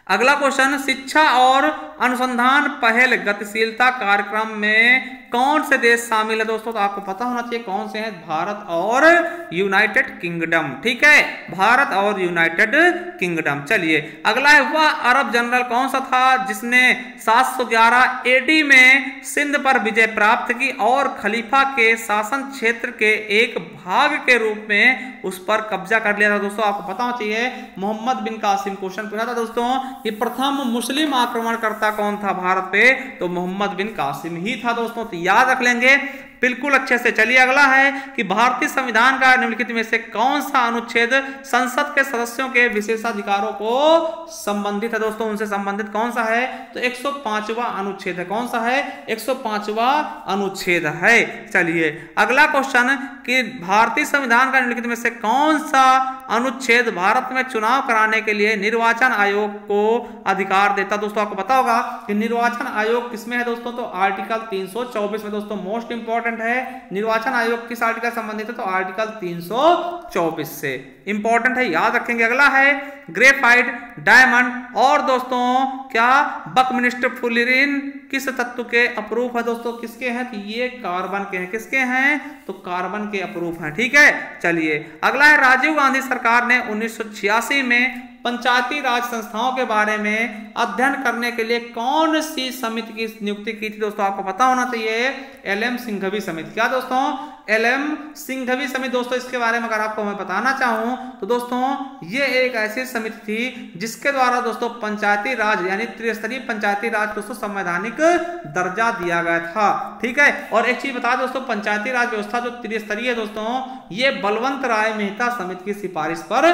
अगला क्वेश्चन, शिक्षा और अनुसंधान पहल गतिशीलता कार्यक्रम में कौन से देश शामिल है दोस्तों? तो आपको पता होना चाहिए कौन से हैं। भारत और यूनाइटेड किंगडम। ठीक है, भारत और यूनाइटेड किंगडम। चलिए अगला है, वह अरब जनरल कौन सा था जिसने 711 AD में सिंध पर विजय प्राप्त की और खलीफा के शासन क्षेत्र के एक भाग के रूप में उस पर कब्जा कर लिया था? दोस्तों आपको पता होना चाहिए मोहम्मद बिन कासिम। क्वेश्चन पूछा था दोस्तों कि प्रथम मुस्लिम आक्रमणकर्ता कौन था भारत पे? तो मोहम्मद बिन कासिम ही था दोस्तों। तो याद रख लेंगे बिल्कुल अच्छे से। चलिए अगला है कि भारतीय संविधान का निम्नलिखित में से कौन सा अनुच्छेद संसद के सदस्यों के विशेषाधिकारों को संबंधित है दोस्तों? उनसे संबंधित कौन सा है? तो 105वां अनुच्छेद है। कौन सा है? 105वां अनुच्छेद है। चलिए अगला क्वेश्चन कि भारतीय संविधान का निम्नलिखित में से कौन सा अनुच्छेद भारत में चुनाव कराने के लिए निर्वाचन आयोग को अधिकार देता? दोस्तों आपको पता होगा कि निर्वाचन आयोग किसमें है दोस्तों? तो आर्टिकल 324 में दोस्तों। मोस्ट इंपॉर्टेंट है। निर्वाचन आयोग किस आर्टिकल संबंधित है? तो आर्टिकल 324 से इंपॉर्टेंट है, याद रखेंगे। अगला है ग्रेफाइट, डायमंड और दोस्तों क्या बकमिस्टर फुलरिन किस तत्व के अप्रूफ है दोस्तों? किसके हैं? तो ये कार्बन के हैं। किसके हैं? तो कार्बन के अप्रूफ हैं। ठीक है, चलिए अगला है, राजीव गांधी सरकार ने 1986 में पंचायती राज संस्थाओं के बारे में अध्ययन करने के लिए कौन सी समिति की नियुक्ति की थी दोस्तों? आपको पता होना चाहिए, एलएम सिंघवी समिति। क्या दोस्तों? एलएम सिंघवी समिति। दोस्तों इसके बारे में अगर आपको मैं बताना चाहूं तो दोस्तों ये एक ऐसी समिति थी जिसके द्वारा दोस्तों पंचायती राज यानी त्रिस्तरीय पंचायती राज दोस्तों संवैधानिक दर्जा दिया गया था। ठीक है, और एक चीज बता दोस्तों, पंचायती राज व्यवस्था जो त्रिस्तरीय है दोस्तों, ये बलवंत राय मेहता समिति की सिफारिश पर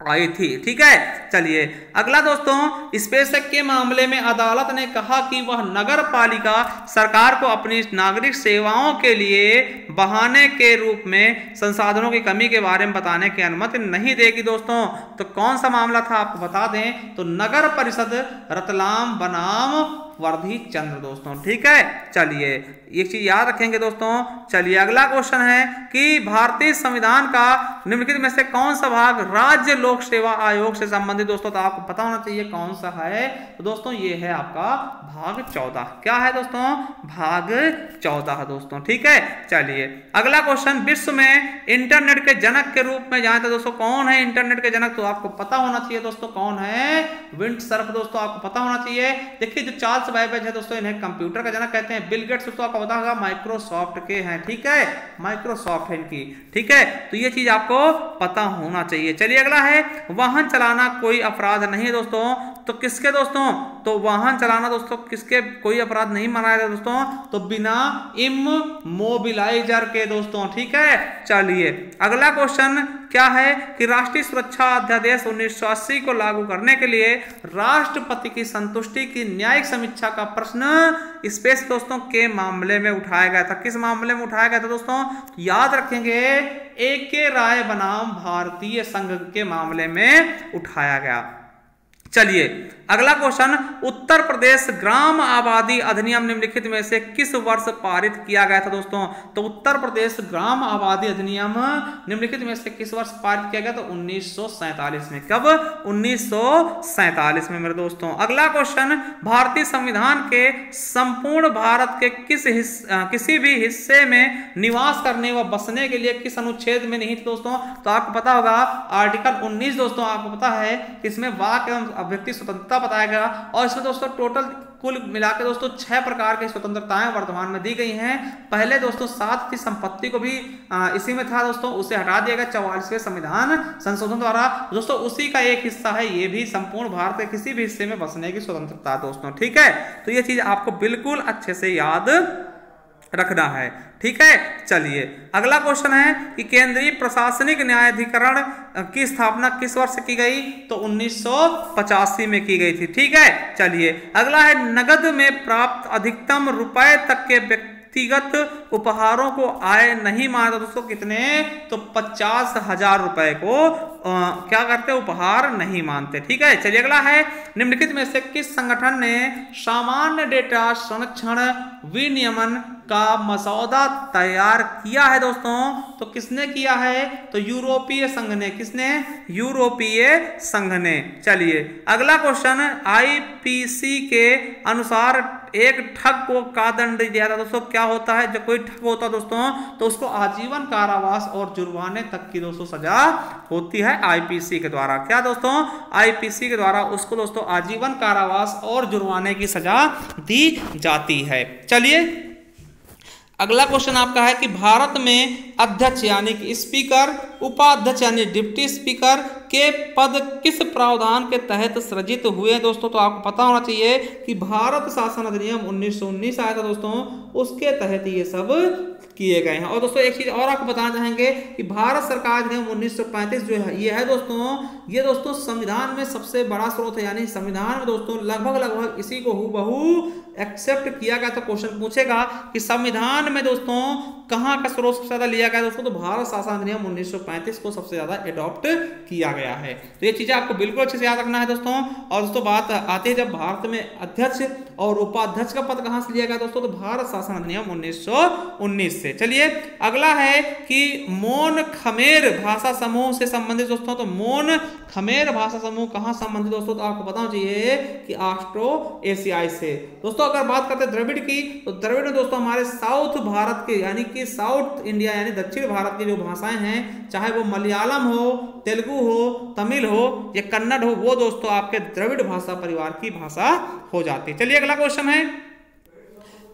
आई थी। ठीक है, चलिए अगला दोस्तों, स्पेसक के मामले में अदालत ने कहा कि वह नगर पालिका सरकार को अपनी नागरिक सेवाओं के लिए बहाने के रूप में संसाधनों की कमी के बारे में बताने की अनुमति नहीं देगी। दोस्तों तो कौन सा मामला था आपको बता दें, तो नगर परिषद रतलाम बनाम वर्धी चंद्र दोस्तों। ठीक है, चलिए एक चीज याद रखेंगे दोस्तों। चलिए अगला क्वेश्चन है कि भारतीय संविधान का निम्नलिखित में से कौन सा भाग राज्य लोक सेवा आयोग से संबंधित दोस्तों? तो आपको पता होना चाहिए कौन सा है। तो दोस्तों ये है आपका भाग 14। क्या है दोस्तों? भाग 14 दोस्तों। ठीक है, चलिए अगला क्वेश्चन, विश्व में इंटरनेट के जनक के रूप में जाए तो दोस्तों कौन है इंटरनेट के जनक? तो आपको पता होना चाहिए दोस्तों कौन है, विंडसर्फ दोस्तों, आपको पता होना चाहिए। देखिए जो चार्ल्स बैबेज है दोस्तों, इन्हें कंप्यूटर का जनक कहते हैं। बिल गेट्स दोस्तों आपको पता होगा माइक्रोसॉफ्ट के हैं। ठीक है, माइक्रोसॉफ्ट है इनकी। ठीक है, तो ये चीज आपको पता होना चाहिए। चलिए अगला है, वाहन चलाना कोई अपराध नहीं है दोस्तों। तो किसके दोस्तों? तो वाहन चलाना दोस्तों किसके कोई अपराध नहीं माना जाता दोस्तों? तो बिना इमोबिलाइजर के दोस्तों। ठीक है, चलिए अगला क्वेश्चन क्या है कि राष्ट्रीय सुरक्षा अध्यादेश 1980 को लागू करने के लिए राष्ट्रपति की संतुष्टि की न्यायिक समीक्षा का प्रश्न स्पेस दोस्तों के मामले में उठाया गया था। किस मामले में उठाया गया था दोस्तों? याद रखेंगे, AK राय बनाम भारतीय संघ के मामले में उठाया गया। चलिए अगला क्वेश्चन, उत्तर प्रदेश ग्राम आबादी अधिनियम निम्नलिखित में से किस वर्ष पारित किया गया था दोस्तों? तो उत्तर प्रदेश ग्राम आबादी अधिनियम निम्नलिखित में से किस वर्ष पारित किया गया? तो 1947 में। कब? 1947 में मेरे दोस्तों। अगला क्वेश्चन, भारतीय संविधान के संपूर्ण भारत के किसी भी हिस्से में निवास करने व बसने के लिए किस अनुच्छेद में नहीं थे दोस्तों? तो आपको पता होगा आर्टिकल 19 दोस्तों, आपको पता है इसमें वाक एवं अभिव्यक्ति स्वतंत्रता बताया गया। और इसमें दोस्तों टोटल कुल मिलाकर दोस्तों 6 प्रकार की स्वतंत्रताएं वर्तमान में दी गई हैं। पहले दोस्तों 7 थी, संपत्ति को भी इसी में था दोस्तों, उसे हटा दिया गया 44वें संविधान संशोधन द्वारा दोस्तों। उसी का एक हिस्सा है ये भी, संपूर्ण भारत के किसी भी हिस्से में बसने की स्वतंत्रता दोस्तों। ठीक है, तो ये चीज आपको बिल्कुल अच्छे से याद रखना है। ठीक है, चलिए अगला क्वेश्चन है कि केंद्रीय प्रशासनिक न्यायाधिकरण की स्थापना किस वर्ष की गई? तो 1985 में की गई थी। ठीक है, चलिए अगला है, नगद में प्राप्त अधिकतम रुपए तक के व्यक्तिगत उपहारों को आय नहीं माना दोस्तों। कितने? तो 50,000 रुपए को क्या करते? उपहार नहीं मानते। ठीक है, चलिए अगला है, निम्नलिखित में से किस संगठन ने सामान्य डेटा संरक्षण विनियमन का मसौदा तैयार किया है दोस्तों? तो किसने किया है? तो यूरोपीय संघ ने। किसने? यूरोपीय संघ ने। चलिए अगला क्वेश्चन, IPC के अनुसार एक ठग को का दंड दिया था दोस्तों? क्या होता है जब कोई ठग होता है दोस्तों, तो उसको आजीवन कारावास और जुर्माने तक की दोस्तों सजा होती है IPC के द्वारा। क्या दोस्तों? IPC के द्वारा उसको दोस्तों आजीवन कारावास और जुर्माने की सजा दी जाती है। चलिए अगला क्वेश्चन आपका है कि भारत में अध्यक्ष यानी कि स्पीकर, उपाध्यक्ष यानी डिप्टी स्पीकर के पद किस प्रावधान के तहत सृजित हुए दोस्तों? तो आपको पता होना चाहिए कि भारत शासन अधिनियम 1919 आया था दोस्तों, उसके तहत ये सब किए गए हैं। और दोस्तों एक चीज और आपको बताना चाहेंगे कि भारत सरकार अधिनियम 1935 जो है ये है दोस्तों, ये दोस्तों संविधान में सबसे बड़ा स्रोत है। यानी संविधान में दोस्तों लगभग इसी को हूबहू एक्सेप्ट किया गया। तो क्वेश्चन पूछेगा कि संविधान में दोस्तों कहां का स्रोत सबसे ज्यादा लिया गया दोस्तों? तो भारत शासन अधिनियम 1935 को सबसे ज्यादा एडॉप्ट किया गया है। तो ये चीजें आपको बिल्कुल अच्छे से याद रखना है दोस्तों। और दोस्तों बात आती है जब भारत में अध्यक्ष और उपाध्यक्ष का पद कहां से लिया गया दोस्तों? तो भारत शासन अधिनियम 1919 से। चलिए अगला है कि मोन खमेर भाषा समूह से संबंधित दोस्तों, तो मोन खमेर भाषा समूह कहाँ संबंधित दोस्तों, तो आपको बताना चाहिए कि ऑस्ट्रो एशियाई से। दोस्तों अगर बात करते हैं द्रविड़ की, तो द्रविड़ में दोस्तों हमारे साउथ भारत के यानी कि साउथ इंडिया यानी दक्षिण भारत की जो भाषाएं हैं, चाहे वो मलयालम हो, तेलुगु हो, तमिल हो या कन्नड़ हो, वो दोस्तों आपके द्रविड़ भाषा परिवार की भाषा हो जाती है। चलिए अगला क्वेश्चन है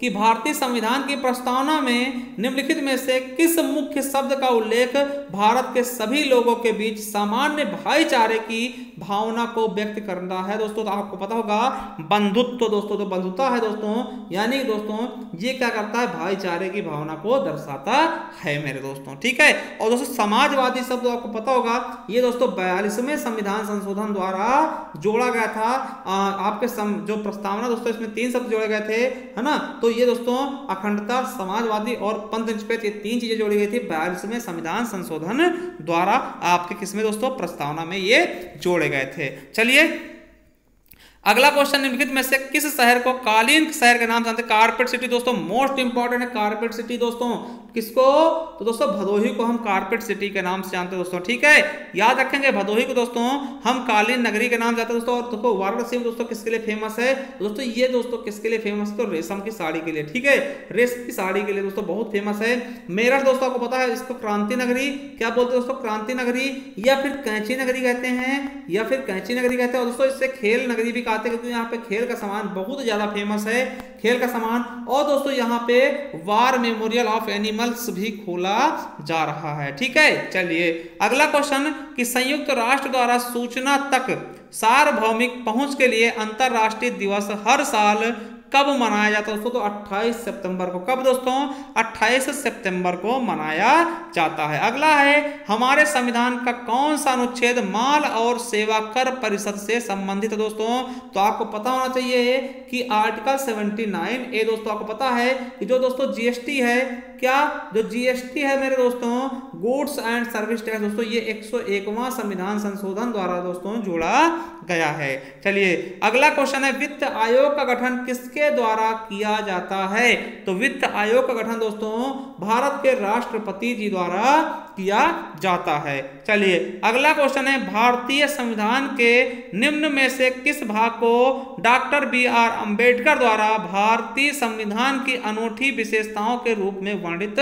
कि भारतीय संविधान की प्रस्तावना में निम्नलिखित में से किस मुख्य शब्द का उल्लेख भारत के सभी लोगों के बीच सामान्य भाईचारे की भावना को व्यक्त करता है दोस्तों, तो आपको पता होगा बंधुत्व दोस्तों, तो बंधुता है दोस्तों, यानी दोस्तों ये क्या करता है, भाईचारे की भावना को दर्शाता है मेरे दोस्तों, ठीक है। और दोस्तों समाजवादी शब्द आपको पता होगा, ये दोस्तों 42वें संविधान संशोधन द्वारा जोड़ा गया था। आपके जो प्रस्तावना दोस्तों इसमें 3 शब्द जोड़े गए थे, है ना, तो ये दोस्तों अखंडता, समाजवादी और पंथ निरपेक्ष, ये 3 चीजें जोड़ी गई थी 42वें संविधान संशोधन द्वारा आपके किसमें दोस्तों, प्रस्तावना में ये जोड़े गए थे। चलिए अगला क्वेश्चन, निम्नलिखित में से किस शहर को कालीन शहर के नाम से जानते हैं, कारपेट सिटी दोस्तों, मोस्ट इंपॉर्टेंट है कारपेट सिटी दोस्तों, किसको, तो दोस्तों भदोही को हम कारपेट सिटी के नाम से जानते हैं दोस्तों, ठीक है, याद रखेंगे भदोही को दोस्तों हम कालीन नगरी के नाम जानते हैं दोस्तों। और देखो वाराणसी दोस्तों किसके लिए फेमस है दोस्तों, ये दोस्तों किसके लिए फेमस है, तो रेशम की साड़ी के लिए, ठीक है, रेशम की साड़ी के लिए दोस्तों बहुत फेमस है। मेरठ दोस्तों आपको पता है इसको क्रांति नगरी क्या बोलते हैं दोस्तों, क्रांति नगरी या फिर कैंची नगरी कहते हैं, या फिर कैंची नगरी कहते हैं। और दोस्तों इससे खेल नगरी भी कहते हैं, क्योंकि यहाँ पे खेल का सामान बहुत ज्यादा फेमस है, खेल का सामान। और दोस्तों यहाँ पे वार मेमोरियल ऑफ एनिमल्स भी खोला जा रहा है, ठीक है। चलिए अगला क्वेश्चन कि संयुक्त राष्ट्र द्वारा सूचना तक सार्वभौमिक पहुंच के लिए अंतरराष्ट्रीय दिवस हर साल कब मनाया जाता है दोस्तों, तो 28 सितंबर को। कब दोस्तों, 28 सितंबर को मनाया जाता है। अगला है हमारे संविधान का कौन सा अनुच्छेद माल और सेवा कर परिषद से संबंधित है दोस्तों, तो आपको पता होना चाहिए कि आर्टिकल 79 ए दोस्तों, आपको पता है कि जो दोस्तों जीएसटी है, क्या जो जीएसटी है मेरे दोस्तों, गुड्स एंड सर्विस टैक्स दोस्तों, ये 101वां संविधान संशोधन द्वारा दोस्तों जोड़ा गया है। चलिए अगला क्वेश्चन है वित्त आयोग का गठन किसके द्वारा किया जाता है, तो वित्त आयोग का गठन दोस्तों भारत के राष्ट्रपति जी द्वारा किया जाता है। चलिए अगला क्वेश्चन है भारतीय संविधान के निम्न में से किस भाग को डॉक्टर BR अंबेडकर द्वारा भारतीय संविधान की अनूठी विशेषताओं के रूप में वर्णित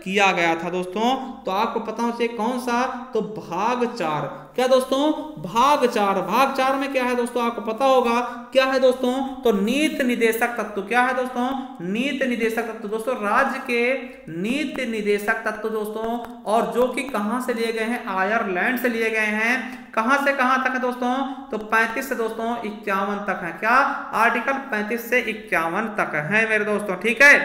किया गया था दोस्तों, तो आपको पता होना चाहिए कौन सा, तो भाग 4। क्या दोस्तों, भाग 4। भाग 4 में क्या है दोस्तों, आपको पता होगा क्या है दोस्तों, तो नीति निदेशक तत्व। क्या है दोस्तों, नीति निदेशक तत्व दोस्तों, राज्य के नीति निदेशक तत्व दोस्तों, और जो कि कहां से लिए गए हैं, आयरलैंड से लिए गए हैं। कहां से कहां तक है दोस्तों, तो 35 से दोस्तों 51 तक है। क्या, आर्टिकल 35 से 51 तक है मेरे दोस्तों, ठीक है।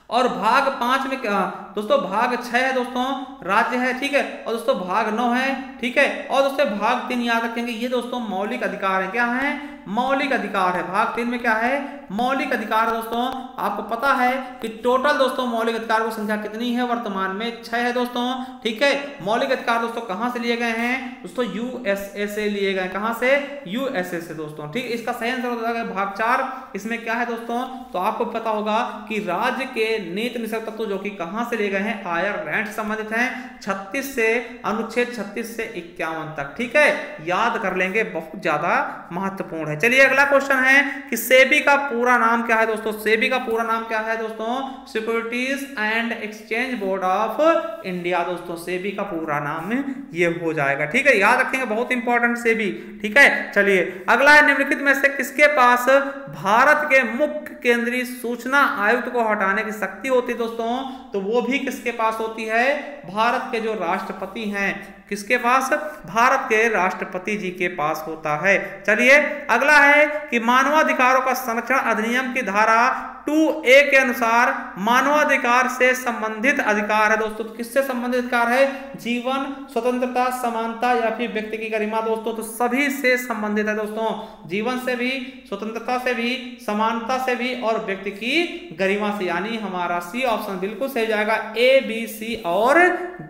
और भाग 5 में क्या दोस्तों, भाग 6 है दोस्तों, राज्य है, ठीक है। और दोस्तों भाग 9 है, ठीक है। और दोस्तों भाग 3 याद रखेंगे, ये दोस्तों मौलिक अधिकार है। क्या है, मौलिक अधिकार है। भाग 3 में क्या है, मौलिक अधिकार दोस्तों। आपको पता है कि टोटल दोस्तों मौलिक अधिकार की संख्या कितनी है, वर्तमान में 6 है दोस्तों, ठीक है। मौलिक अधिकार दोस्तों कहां से लिए गए हैं दोस्तों, यूएसए से लिए गए। कहां से, यूएसए से दोस्तों, ठीक। इसका सही आंसर हो जाएगा भाग 4। इसमें क्या है दोस्तों, तो आपको पता होगा कि राज्य के नीति निदेशक तत्व जो कि कहां से लिए गए हैं, आयरलैंड से संबंधित हैं, 36 से अनुच्छेद 36 से 51 तक, ठीक है। याद कर लेंगे, बहुत ज्यादा महत्वपूर्ण है। चलिए अगला क्वेश्चन है कि सेबी का पूरा नाम क्या है दोस्तों, सेबी का पूरा नाम क्या है दोस्तों, securities and exchange board of India दोस्तों, सेबी का पूरा नाम ये हो जाएगा, ठीक है। याद रखेंगे, बहुत इंपॉर्टेंट सेबी, ठीक है। चलिए अगला है निम्नलिखित में से किसके पास भारत के मुख्य केंद्रीय सूचना आयुक्त को हटाने की शक्ति होती है दोस्तों, तो वो भी किसके पास होती है, भारत के जो राष्ट्रपति हैं, किसके पास, भारत के राष्ट्रपति जी के पास होता है। चलिए अगला है कि मानवाधिकारों का संरक्षण अधिनियम की धारा 2A के अनुसार मानवाधिकार से संबंधित अधिकार है दोस्तों, तो किससे संबंधित अधिकार है, जीवन, स्वतंत्रता, समानता या फिर व्यक्ति की गरिमा दोस्तों, तो सभी से संबंधित है दोस्तों, जीवन से भी, स्वतंत्रता से भी, समानता से भी और व्यक्ति की गरिमा से। यानी हमारा सी ऑप्शन बिल्कुल सही जाएगा, A, B, C और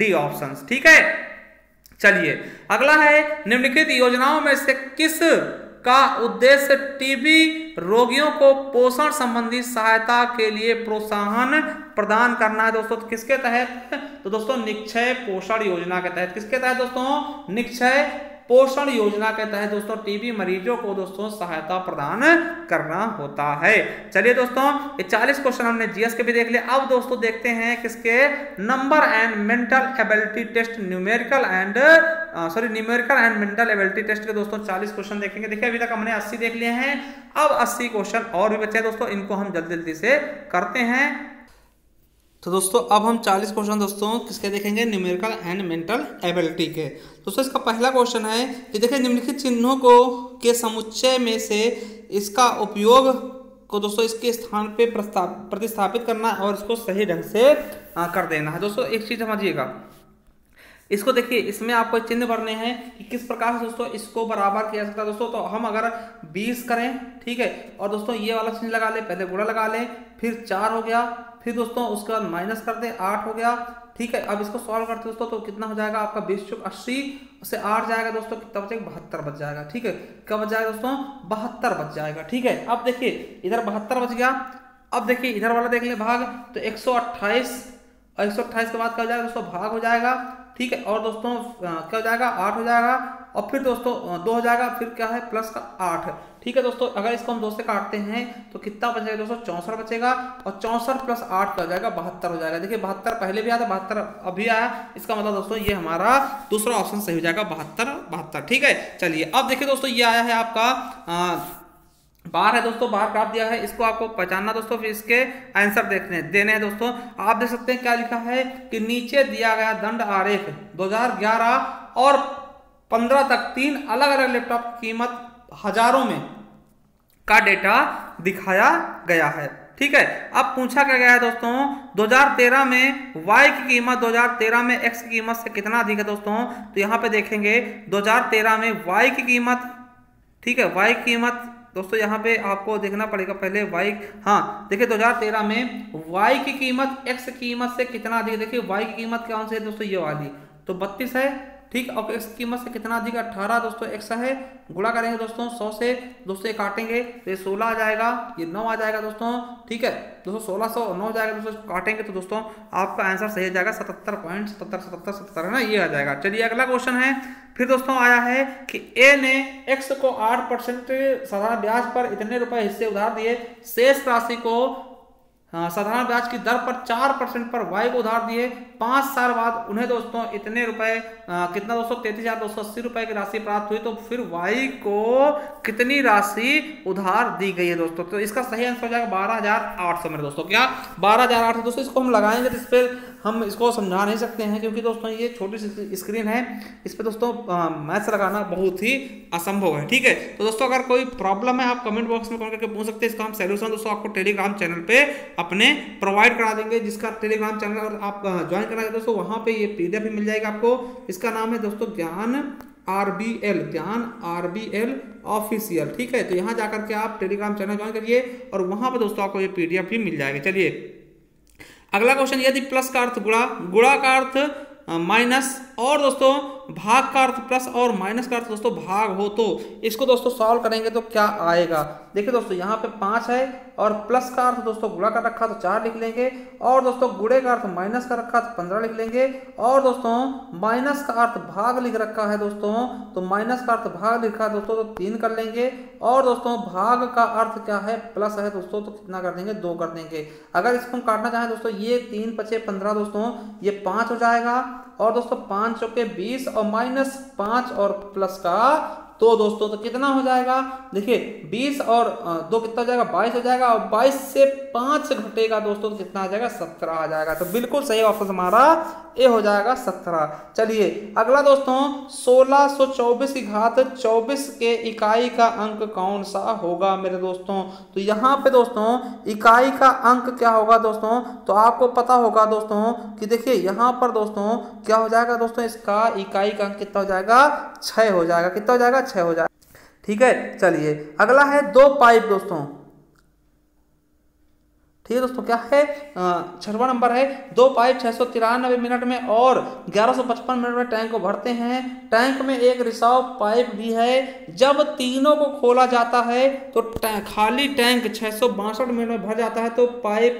D ऑप्शन, ठीक है। चलिए अगला है निम्नलिखित योजनाओं में से किस का उद्देश्य टीबी रोगियों को पोषण संबंधी सहायता के लिए प्रोत्साहन प्रदान करना है दोस्तों, तो किसके तहत, तो दोस्तों निक्षय पोषण योजना के तहत। किसके तहत दोस्तों, निक्षय पोषण योजना के तहत दोस्तों टीबी मरीजों को दोस्तों सहायता प्रदान करना होता है। चलिए दोस्तों, ये 40 क्वेश्चन हमने जीएस के भी देख लिया। अब दोस्तों देखते हैं किसके, number and mental ability test, numerical and mental ability test के दोस्तों 40 क्वेश्चन देखेंगे। देखिए अभी तक हमने 80 देख लिए हैं, अब 80 क्वेश्चन और भी बचे हैं दोस्तों, इनको हम जल्दी जल्दी से करते हैं। तो दोस्तों अब हम 40 क्वेश्चन दोस्तों किसके देखेंगे, न्यूमेरिकल एंड मेंटल एबिलिटी के। दोस्तों इसका पहला क्वेश्चन है कि देखिए निम्नलिखित चिन्हों को के समुच्चय में से इसका उपयोग को दोस्तों इसके स्थान पे प्रतिस्थापित करना और इसको सही ढंग से कर देना है। दोस्तों एक चीज समझिएगा, इसको देखिए, इसमें आपको चिन्ह भरने हैं कि किस प्रकार से दोस्तों इसको बराबर किया जा सकता है। दोस्तों तो हम अगर 20 करें, ठीक है, और दोस्तों ये वाला चिन्ह लगा ले, पहले गुणा लगा लें, फिर 4 हो गया, फिर दोस्तों उसके बाद माइनस कर दें, 8 हो गया, ठीक है। अब इसको सॉल्व करते दोस्तों तो कितना हो जाएगा आपका 20 × 80 से 8 जाएगा दोस्तों, कितना बचेगा 72 बच जाएगा, ठीक है। कब बच जाएगा दोस्तों, 72 बच जाएगा, ठीक है। अब देखिए इधर 72 बच गया, अब देखिए इधर वाला देख ले भाग, तो 128 और 128 के बाद क्या हो जाएगा दोस्तों, भाग हो जाएगा, ठीक है। और दोस्तों क्या हो जाएगा, 8 हो जाएगा, और फिर दोस्तों 2 हो जाएगा, फिर क्या है प्लस का 8, ठीक है दोस्तों। अगर इसको हम 2 से काटते हैं तो कितना बचेगा दोस्तों, 64 बचेगा, और 64 + 8 क्या हो जाएगा, 72 हो जाएगा। देखिए 72 पहले भी आया था, 72 अभी आया, इसका मतलब दोस्तों ये हमारा दूसरा ऑप्शन सही हो जाएगा, 72, ठीक है। चलिए अब देखिए दोस्तों ये आया है आपका बार है दोस्तों, बार काट दिया है, इसको आपको पहचानना दोस्तों, फिर इसके आंसर देने हैं दोस्तों। आप देख सकते हैं क्या लिखा है कि नीचे दिया गया दंड आरेख 2011 और 15 तक 3 अलग अलग लैपटॉप की कीमत हजारों में का डेटा दिखाया गया है, ठीक है। अब पूछा क्या गया है दोस्तों, 2013 में Y की कीमत 2013 में X की कीमत से कितना अधिक है दोस्तों। तो यहाँ पे देखेंगे 2013 में Y की कीमत, ठीक है, Y की कीमत दोस्तों यहाँ पे आपको देखना पड़ेगा पहले Y, हाँ देखिए 2013 में Y की कीमत X की कीमत से कितना अधिक। देखिए Y की कीमत कौन सी है दोस्तों, ये वाली, तो 32 है, ठीक। और X की कीमत से कितना अधिक, 18 दोस्तों X है। गुणा करेंगे दोस्तों 100 से, दोस्तों ये काटेंगे तो ये 16 आ जाएगा, ये 9 आ जाएगा दोस्तों, ठीक है। दोस्तों 1600 और 9 जाएगा दोस्तों, काटेंगे तो दोस्तों आपका आंसर सही आ जाएगा 77.7777 है ना, ये आ जाएगा। चलिए अगला क्वेश्चन है, फिर दोस्तों आया है कि ए ने X को 8% साधारण ब्याज पर इतने रुपए हिस्से उधार दिए, शेष राशि को साधारण ब्याज की दर पर 4% पर Y को उधार दिए, 5 साल बाद उन्हें दोस्तों इतने रुपए कितना दोस्तों 33,280 रुपए की राशि प्राप्त हुई, तो फिर Y को कितनी राशि उधार दी गई है दोस्तों। तो इसका सही आंसर हो जाएगा 12,800 मेरे दोस्तों, क्या 12,800 दोस्तों। इसको हम लगाएंगे तो इस पर हम इसको समझा नहीं सकते हैं, क्योंकि दोस्तों ये छोटी सी स्क्रीन है, इस पर दोस्तों मैथ्स लगाना बहुत ही असंभव है, ठीक है। तो दोस्तों अगर कोई प्रॉब्लम है आप कमेंट बॉक्स में कमेंट करके पूछ सकते हैं, इसका हम सॉल्यूशन दोस्तों आपको टेलीग्राम चैनल पे अपने प्रोवाइड करा देंगे, जिसका टेलीग्राम चैनल अगर आप ज्वाइन करना चाहते हो दोस्तों वहां पे ये PDF भी मिल जाएगा आपको। इसका नाम है दोस्तों ज्ञान RBL ऑफिशियल, ठीक है। तो यहाँ जाकर के आप टेलीग्राम चैनल ज्वाइन करिए और वहां पर दोस्तों आपको ये PDF भी मिल जाएगा। चलिए अगला क्वेश्चन, यदि प्लस का अर्थ गुणा, गुणा का अर्थ माइनस और दोस्तों भाग का अर्थ प्लस और माइनस का अर्थ दोस्तों भाग हो, तो इसको दोस्तों सॉल्व करेंगे तो क्या आएगा। देखिए दोस्तों यहाँ पे 5 है और प्लस का अर्थ दोस्तों गुणा का रखा तो 4 लिख लेंगे, और दोस्तों गुणे का अर्थ माइनस का रखा तो 15 लिख लेंगे, और दोस्तों माइनस का अर्थ भाग लिख रखा है दोस्तों, तो माइनस का अर्थ भाग लिखा है दोस्तों तो 3 कर लेंगे, और दोस्तों भाग का अर्थ क्या है प्लस है दोस्तों, तो कितना कर देंगे 2 कर देंगे। अगर इसको हम काटना चाहें दोस्तों, ये 3 × 5 = 15 दोस्तों, ये 5 हो जाएगा, और दोस्तों 5 × 4 = 20 और -5 और प्लस का तो दोस्तों तो कितना हो जाएगा। देखिए 20 और 2 कितना हो जाएगा 22 हो जाएगा, और 22 से 5 घटेगा दोस्तों तो कितना आ जाएगा 17 आ जाएगा। तो बिल्कुल सही ऑप्शन हमारा ए हो जाएगा 17। चलिए अगला दोस्तों 1624 की घात 24 के इकाई का अंक कौन सा होगा मेरे दोस्तों। तो यहाँ पे दोस्तों इकाई का अंक क्या होगा दोस्तों, तो आपको पता होगा दोस्तों कि देखिए यहाँ पर दोस्तों क्या हो जाएगा दोस्तों, इसका इकाई का अंक कितना हो जाएगा 6 हो जाएगा। कितना हो जाएगा 6 हो जाएगा, ठीक है। चलिए अगला है 2 पाइप दोस्तों, ठीक है दोस्तों, क्या है 6वां नंबर है। 2 पाइप 693 मिनट में और 1155 मिनट में टैंक को भरते हैं। टैंक में एक रिसाव पाइप भी है। जब तीनों को खोला जाता है तो खाली टैंक 662 मिनट में भर जाता है। तो पाइप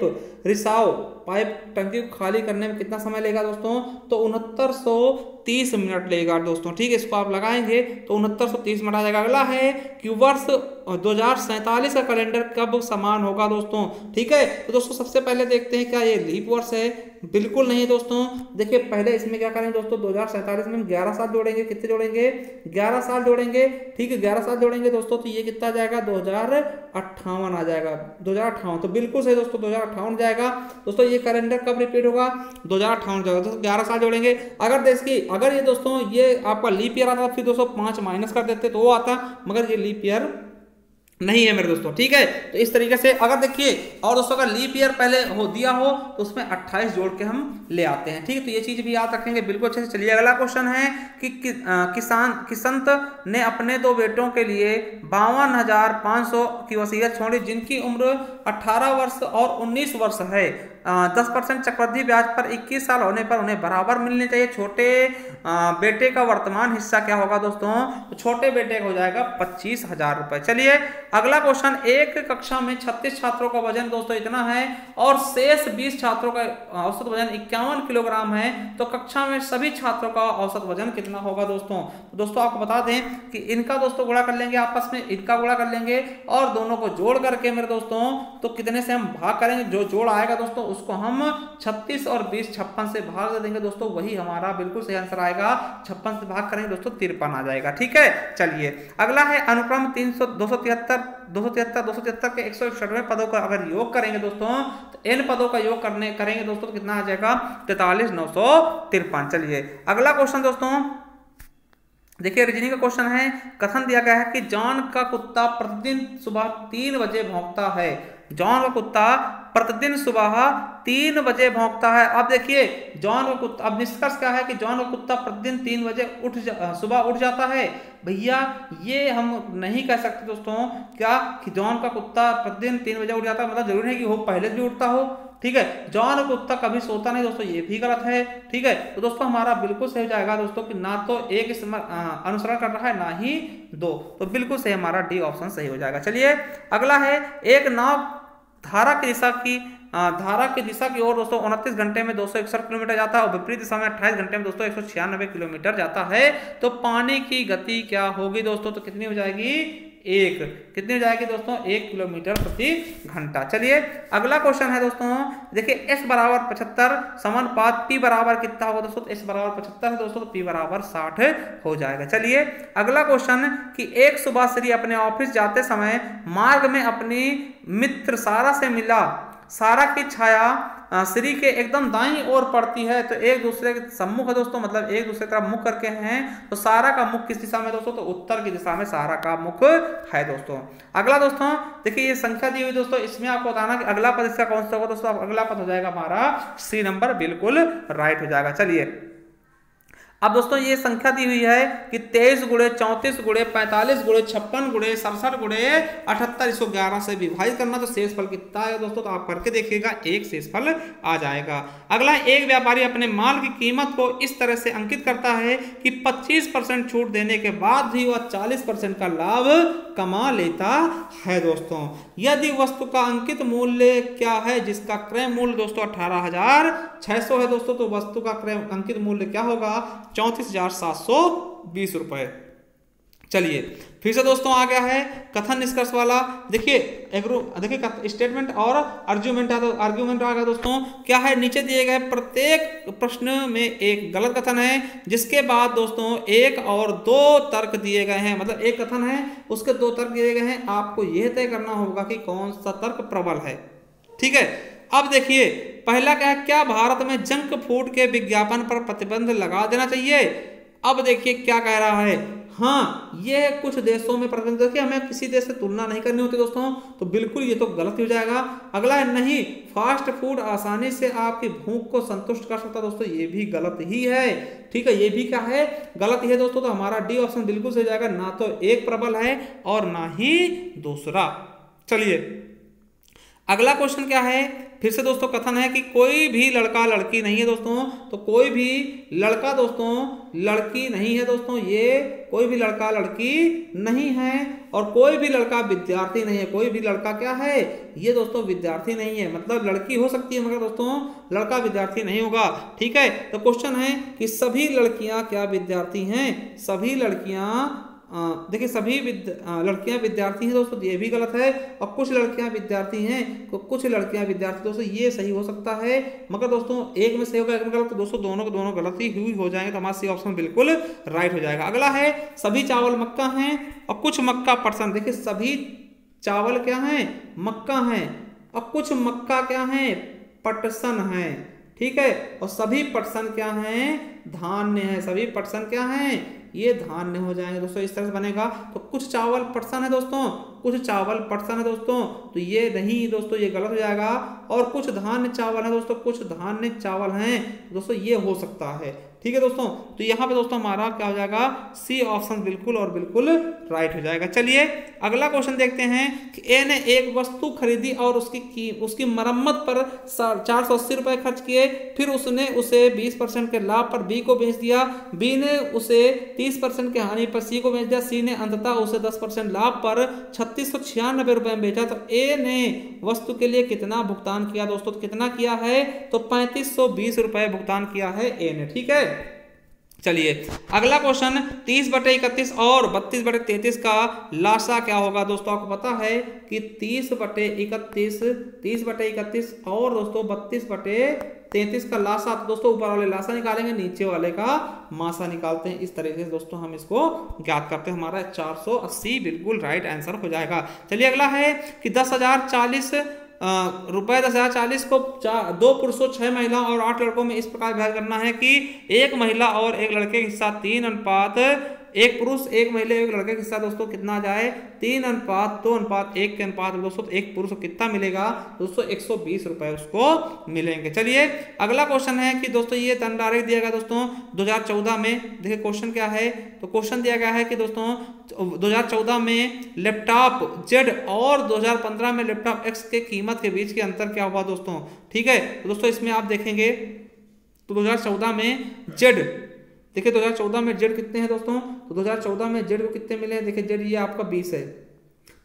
टंकी को खाली करने में कितना समय लेगा दोस्तों, तो 6930 30 मिनट लेगा दोस्तों। ठीक है, इसको आप लगाएंगे तो 6930 मिनट आ जाएगा। अगला है कि वर्ष 2047 का कैलेंडर कब समान होगा दोस्तों। ठीक है, तो दोस्तों सबसे पहले देखते हैं क्या ये लीप वर्ष है। बिल्कुल नहीं है दोस्तों। देखिए पहले इसमें क्या करेंगे दोस्तों, 2047 में हम 11 साल जोड़ेंगे। कितने जोड़ेंगे? 11 साल जोड़ेंगे। ठीक है, 11 साल जोड़ेंगे दोस्तों, तो ये कितना जाएगा? 2058 आ जाएगा। 2058 तो बिल्कुल सही दोस्तों, 2058 जाएगा दोस्तों। ये कैलेंडर कब रिपीट होगा? 2058 जाएगा दोस्तों। 11 साल जोड़ेंगे। अगर देखिए अगर ये दोस्तों ये आपका लीप ईयर आता फिर दोस्तों 5 माइनस कर देते तो वो आता, मगर ये लीप ईयर नहीं है मेरे दोस्तों। ठीक है, तो इस तरीके से अगर देखिए और दोस्तों अगर लीप ईयर पहले हो दिया हो तो उसमें 28 जोड़ के हम ले आते हैं। ठीक है, तो ये चीज भी याद रखेंगे बिल्कुल अच्छे से। चलिए अगला क्वेश्चन है कि किसंत ने अपने 2 बेटों के लिए 52,500 की वसीयत छोड़ी जिनकी उम्र 18 वर्ष और 19 वर्ष है। 10% चक्रवृद्धि ब्याज पर 21 साल होने पर उन्हें बराबर मिलने चाहिए। छोटे बेटे का वर्तमान हिस्सा क्या होगा दोस्तों? तो छोटे बेटे का हो जाएगा 25,000 रुपए। चलिए अगला क्वेश्चन, एक कक्षा में 36 छात्रों का वजन दोस्तों इतना है और शेष 20 छात्रों का औसत वजन 51 किलोग्राम है, तो कक्षा में सभी छात्रों का औसत वजन कितना होगा दोस्तों? तो दोस्तों आपको बता दें कि इनका दोस्तों गुणा कर लेंगे आपस में, इनका गुणा कर लेंगे और दोनों को जोड़ करके मेरे दोस्तों तो कितने से हम भाग करेंगे? जो जोड़ आएगा दोस्तों उसको हम 36 और 20 56 से भाग दे देंगे दोस्तों, वही हमारा बिल्कुल सही आंसर आएगा। 56 से भाग करेंगे दोस्तों 53 आ जाएगा। ठीक है, चलिए अगला है अनुक्रम 273 के 161वें पदों का अगर योग करेंगे दोस्तों तो n पदों का योग करेंगे दोस्तों तो कितना आ जाएगा? 43,953। चलिए अगला क्वेश्चन दोस्तों देखिए रीजनिंग का क्वेश्चन है। कथन दिया गया है कि जॉन का कुत्ता प्रतिदिन सुबह 3 बजे भौंकता है। जॉन का कुत्ता प्रतिदिन सुबह 3 बजे भौंकता है। अब देखिए जॉन का कुत्ता, अब निष्कर्ष क्या है कि जॉन का कुत्ता प्रतिदिन 3 बजे सुबह उठ जाता है। भैया ये हम नहीं कह सकते दोस्तों क्या कि जॉन का कुत्ता प्रतिदिन 3 बजे उठ जाता है, मतलब जरूरी है कि वो पहले भी उठता हो। ठीक है, जॉन कुत्ता कभी सोता नहीं दोस्तों, ये भी गलत है। ठीक है, तो दोस्तों हमारा बिल्कुल सही हो जाएगा दोस्तों कि ना तो एक अनुसरण कर रहा है ना ही 2, तो बिल्कुल सही हमारा डी ऑप्शन सही हो जाएगा। चलिए अगला है, एक नाव धारा की दिशा की ओर दोस्तों 29 घंटे में 261 किलोमीटर जाता है और विपरीत दिशा में 28 घंटे में दोस्तों 196 किलोमीटर जाता है, तो पानी की गति क्या होगी दोस्तों? तो कितनी हो जाएगी? 1। कितनी हो जाएगी दोस्तों? 1 किलोमीटर प्रति घंटा। चलिए अगला क्वेश्चन है दोस्तों, देखिए s बराबर 75 समानुपात p बराबर कितना होगा दोस्तों? तो s बराबर 75 है दोस्तों, तो p बराबर 60 हो जाएगा। चलिए अगला क्वेश्चन कि एक सुबह श्री अपने ऑफिस जाते समय मार्ग में अपनी मित्र सारा से मिला। सारा की छाया श्री के एकदम दाईं ओर पड़ती है, तो एक दूसरे के सम्मुख है दोस्तों, मतलब एक दूसरे का मुख करके हैं। तो सारा का मुख किस दिशा में दोस्तों? तो उत्तर की दिशा में सारा का मुख है दोस्तों। अगला दोस्तों देखिए ये संख्या दी हुई दोस्तों, इसमें आपको बताना कि अगला पद इसका कौन सा होगा दोस्तों? अगला पद हो जाएगा हमारा सी नंबर, बिल्कुल राइट हो जाएगा। चलिए अब दोस्तों ये संख्या दी हुई है कि 23 गुणे 34 गुणे 45 गुणे 56 गुणे 67 गुणे 78, इसको 11 से विभाजित करना, तो शेष फल कितना है दोस्तों? तो आप करके देखिएगा, एक शेष फल आ जाएगा। अगला, एक व्यापारी अपने माल की कीमत को इस तरह से अंकित करता है कि 25% छूट देने के बाद भी वह 40% का लाभ कमा लेता है दोस्तों। यदि वस्तु का अंकित मूल्य क्या है, जिसका क्रय मूल्य दोस्तों 18,600 है दोस्तों, तो वस्तु का क्रय अंकित मूल्य क्या होगा? 34,720 रुपए। चलिए फिर से दोस्तों आ गया है कथन निष्कर्ष वाला। देखिए स्टेटमेंट और आर्ग्यूमेंट आ गया दोस्तों। क्या है, नीचे दिए गए प्रत्येक प्रश्न में एक गलत कथन है, जिसके बाद दोस्तों एक और 2 तर्क दिए गए हैं। मतलब एक कथन है उसके 2 तर्क दिए गए हैं, आपको यह तय करना होगा कि कौन सा तर्क प्रबल है। ठीक है, अब देखिए पहला क्या है, क्या भारत में जंक फूड के विज्ञापन पर प्रतिबंध लगा देना चाहिए? अब देखिए क्या कह रहा है, हाँ ये कुछ देशों में प्रतिबंध, देखिए हमें किसी देश से तुलना नहीं करनी होती दोस्तों, तो बिल्कुल ये तो गलत हो जाएगा। अगला है, नहीं फास्ट फूड आसानी से आपकी भूख को संतुष्ट कर सकता, दोस्तों ये भी गलत ही है। ठीक है, ये भी क्या है, गलत ही है दोस्तों, तो हमारा डी ऑप्शन बिल्कुल सही जाएगा, ना तो एक प्रबल है और ना ही दूसरा। चलिए अगला क्वेश्चन क्या है फिर से दोस्तों कथन है कि कोई भी लड़का लड़की नहीं है दोस्तों, तो कोई भी लड़का दोस्तों लड़की नहीं है दोस्तों, ये कोई भी लड़का लड़की नहीं है, और कोई भी लड़का विद्यार्थी नहीं है। कोई भी लड़का क्या है, ये दोस्तों विद्यार्थी नहीं है, मतलब लड़की हो सकती है मगर दोस्तों लड़का विद्यार्थी नहीं होगा। ठीक है, तो क्वेश्चन है कि सभी लड़कियां क्या विद्यार्थी हैं? सभी लड़कियां देखिए सभी लड़कियां विद्यार्थी हैं दोस्तों, ये भी गलत है, और कुछ लड़कियां विद्यार्थी हैं, तो कुछ लड़कियां विद्यार्थी दोस्तों ये सही हो सकता है, मगर दोस्तों एक में सही होगा एक में गलत, तो दोस्तों दोनों को दोनों गलत ही हुई हो जाएंगे, तो हमारा सी ऑप्शन बिल्कुल राइट हो जाएगा। अगला है सभी चावल मक्का हैं और कुछ मक्का पटसन। देखिए सभी चावल क्या है, मक्का है, और कुछ मक्का क्या है, पटसन है। ठीक है, और सभी पटसन क्या है, धान्य है। सभी पटसन क्या है, ये धान्य हो जाएंगे दोस्तों, इस तरह से बनेगा। तो कुछ चावल पटसन है दोस्तों, कुछ चावल पटसन है दोस्तों, तो ये नहीं दोस्तों, ये गलत हो जाएगा। और कुछ धान्य चावल है दोस्तों, कुछ धान्य चावल हैं दोस्तों, ये हो सकता है। ठीक है दोस्तों, तो यहाँ पे दोस्तों हमारा क्या हो जाएगा, सी ऑप्शन बिल्कुल और बिल्कुल राइट हो जाएगा। चलिए अगला क्वेश्चन देखते हैं कि ए ने एक वस्तु खरीदी और उसकी मरम्मत पर 480 रुपए खर्च किए, फिर उसने उसे 20% के लाभ पर बी को बेच दिया, बी ने उसे 30% की हानि पर सी को बेच दिया, सी ने अंततः उसे 10% लाभ पर 3696 रुपए में बेचा। तो ए ने वस्तु के लिए कितना भुगतान किया दोस्तों? तो कितना किया है, तो 3520 रुपए भुगतान किया है ए ने। ठीक है, चलिए अगला क्वेश्चन 30/31 और 32/33 का लासा क्या होगा दोस्तों? आपको पता है कि 30/31 30/31 और दोस्तों 32/33 का लासा, तो दोस्तों ऊपर वाले लासा निकालेंगे, नीचे वाले का मासा निकालते हैं। इस तरीके से दोस्तों हम इसको ज्ञात करते हैं, हमारा 480 बिल्कुल राइट आंसर हो जाएगा। चलिए अगला है कि 10,040 रुपए 10,040 को 2 पुरुषों 6 महिला और 8 लड़कों में इस प्रकार विभाजित करना है कि एक महिला और एक लड़के के साथ 3:1 एक पुरुष एक महिला एक लड़के के साथ दोस्तों कितना आ जाए, 3:2:1 के अनुपात में दोस्तों एक पुरुष को कितना मिलेगा दोस्तों, 120 रुपए उसको मिलेंगे। चलिए अगला क्वेश्चन है कि दोस्तों ये धन डायरेक्ट दिया गया दोस्तों 2014 में। देखिए क्वेश्चन क्या है, तो क्वेश्चन दिया गया है कि दोस्तों 2014 में लैपटॉप जेड और 2015 में लैपटॉप एक्स के कीमत के बीच के अंतर क्या हुआ दोस्तों? ठीक है, तो दोस्तों इसमें आप देखेंगे तो 2014 में जेड, देखिए 2014 में जेड कितने हैं दोस्तों, तो 2014 में जेड को कितने मिले हैं, देखिए जेड ये आपका 20 है।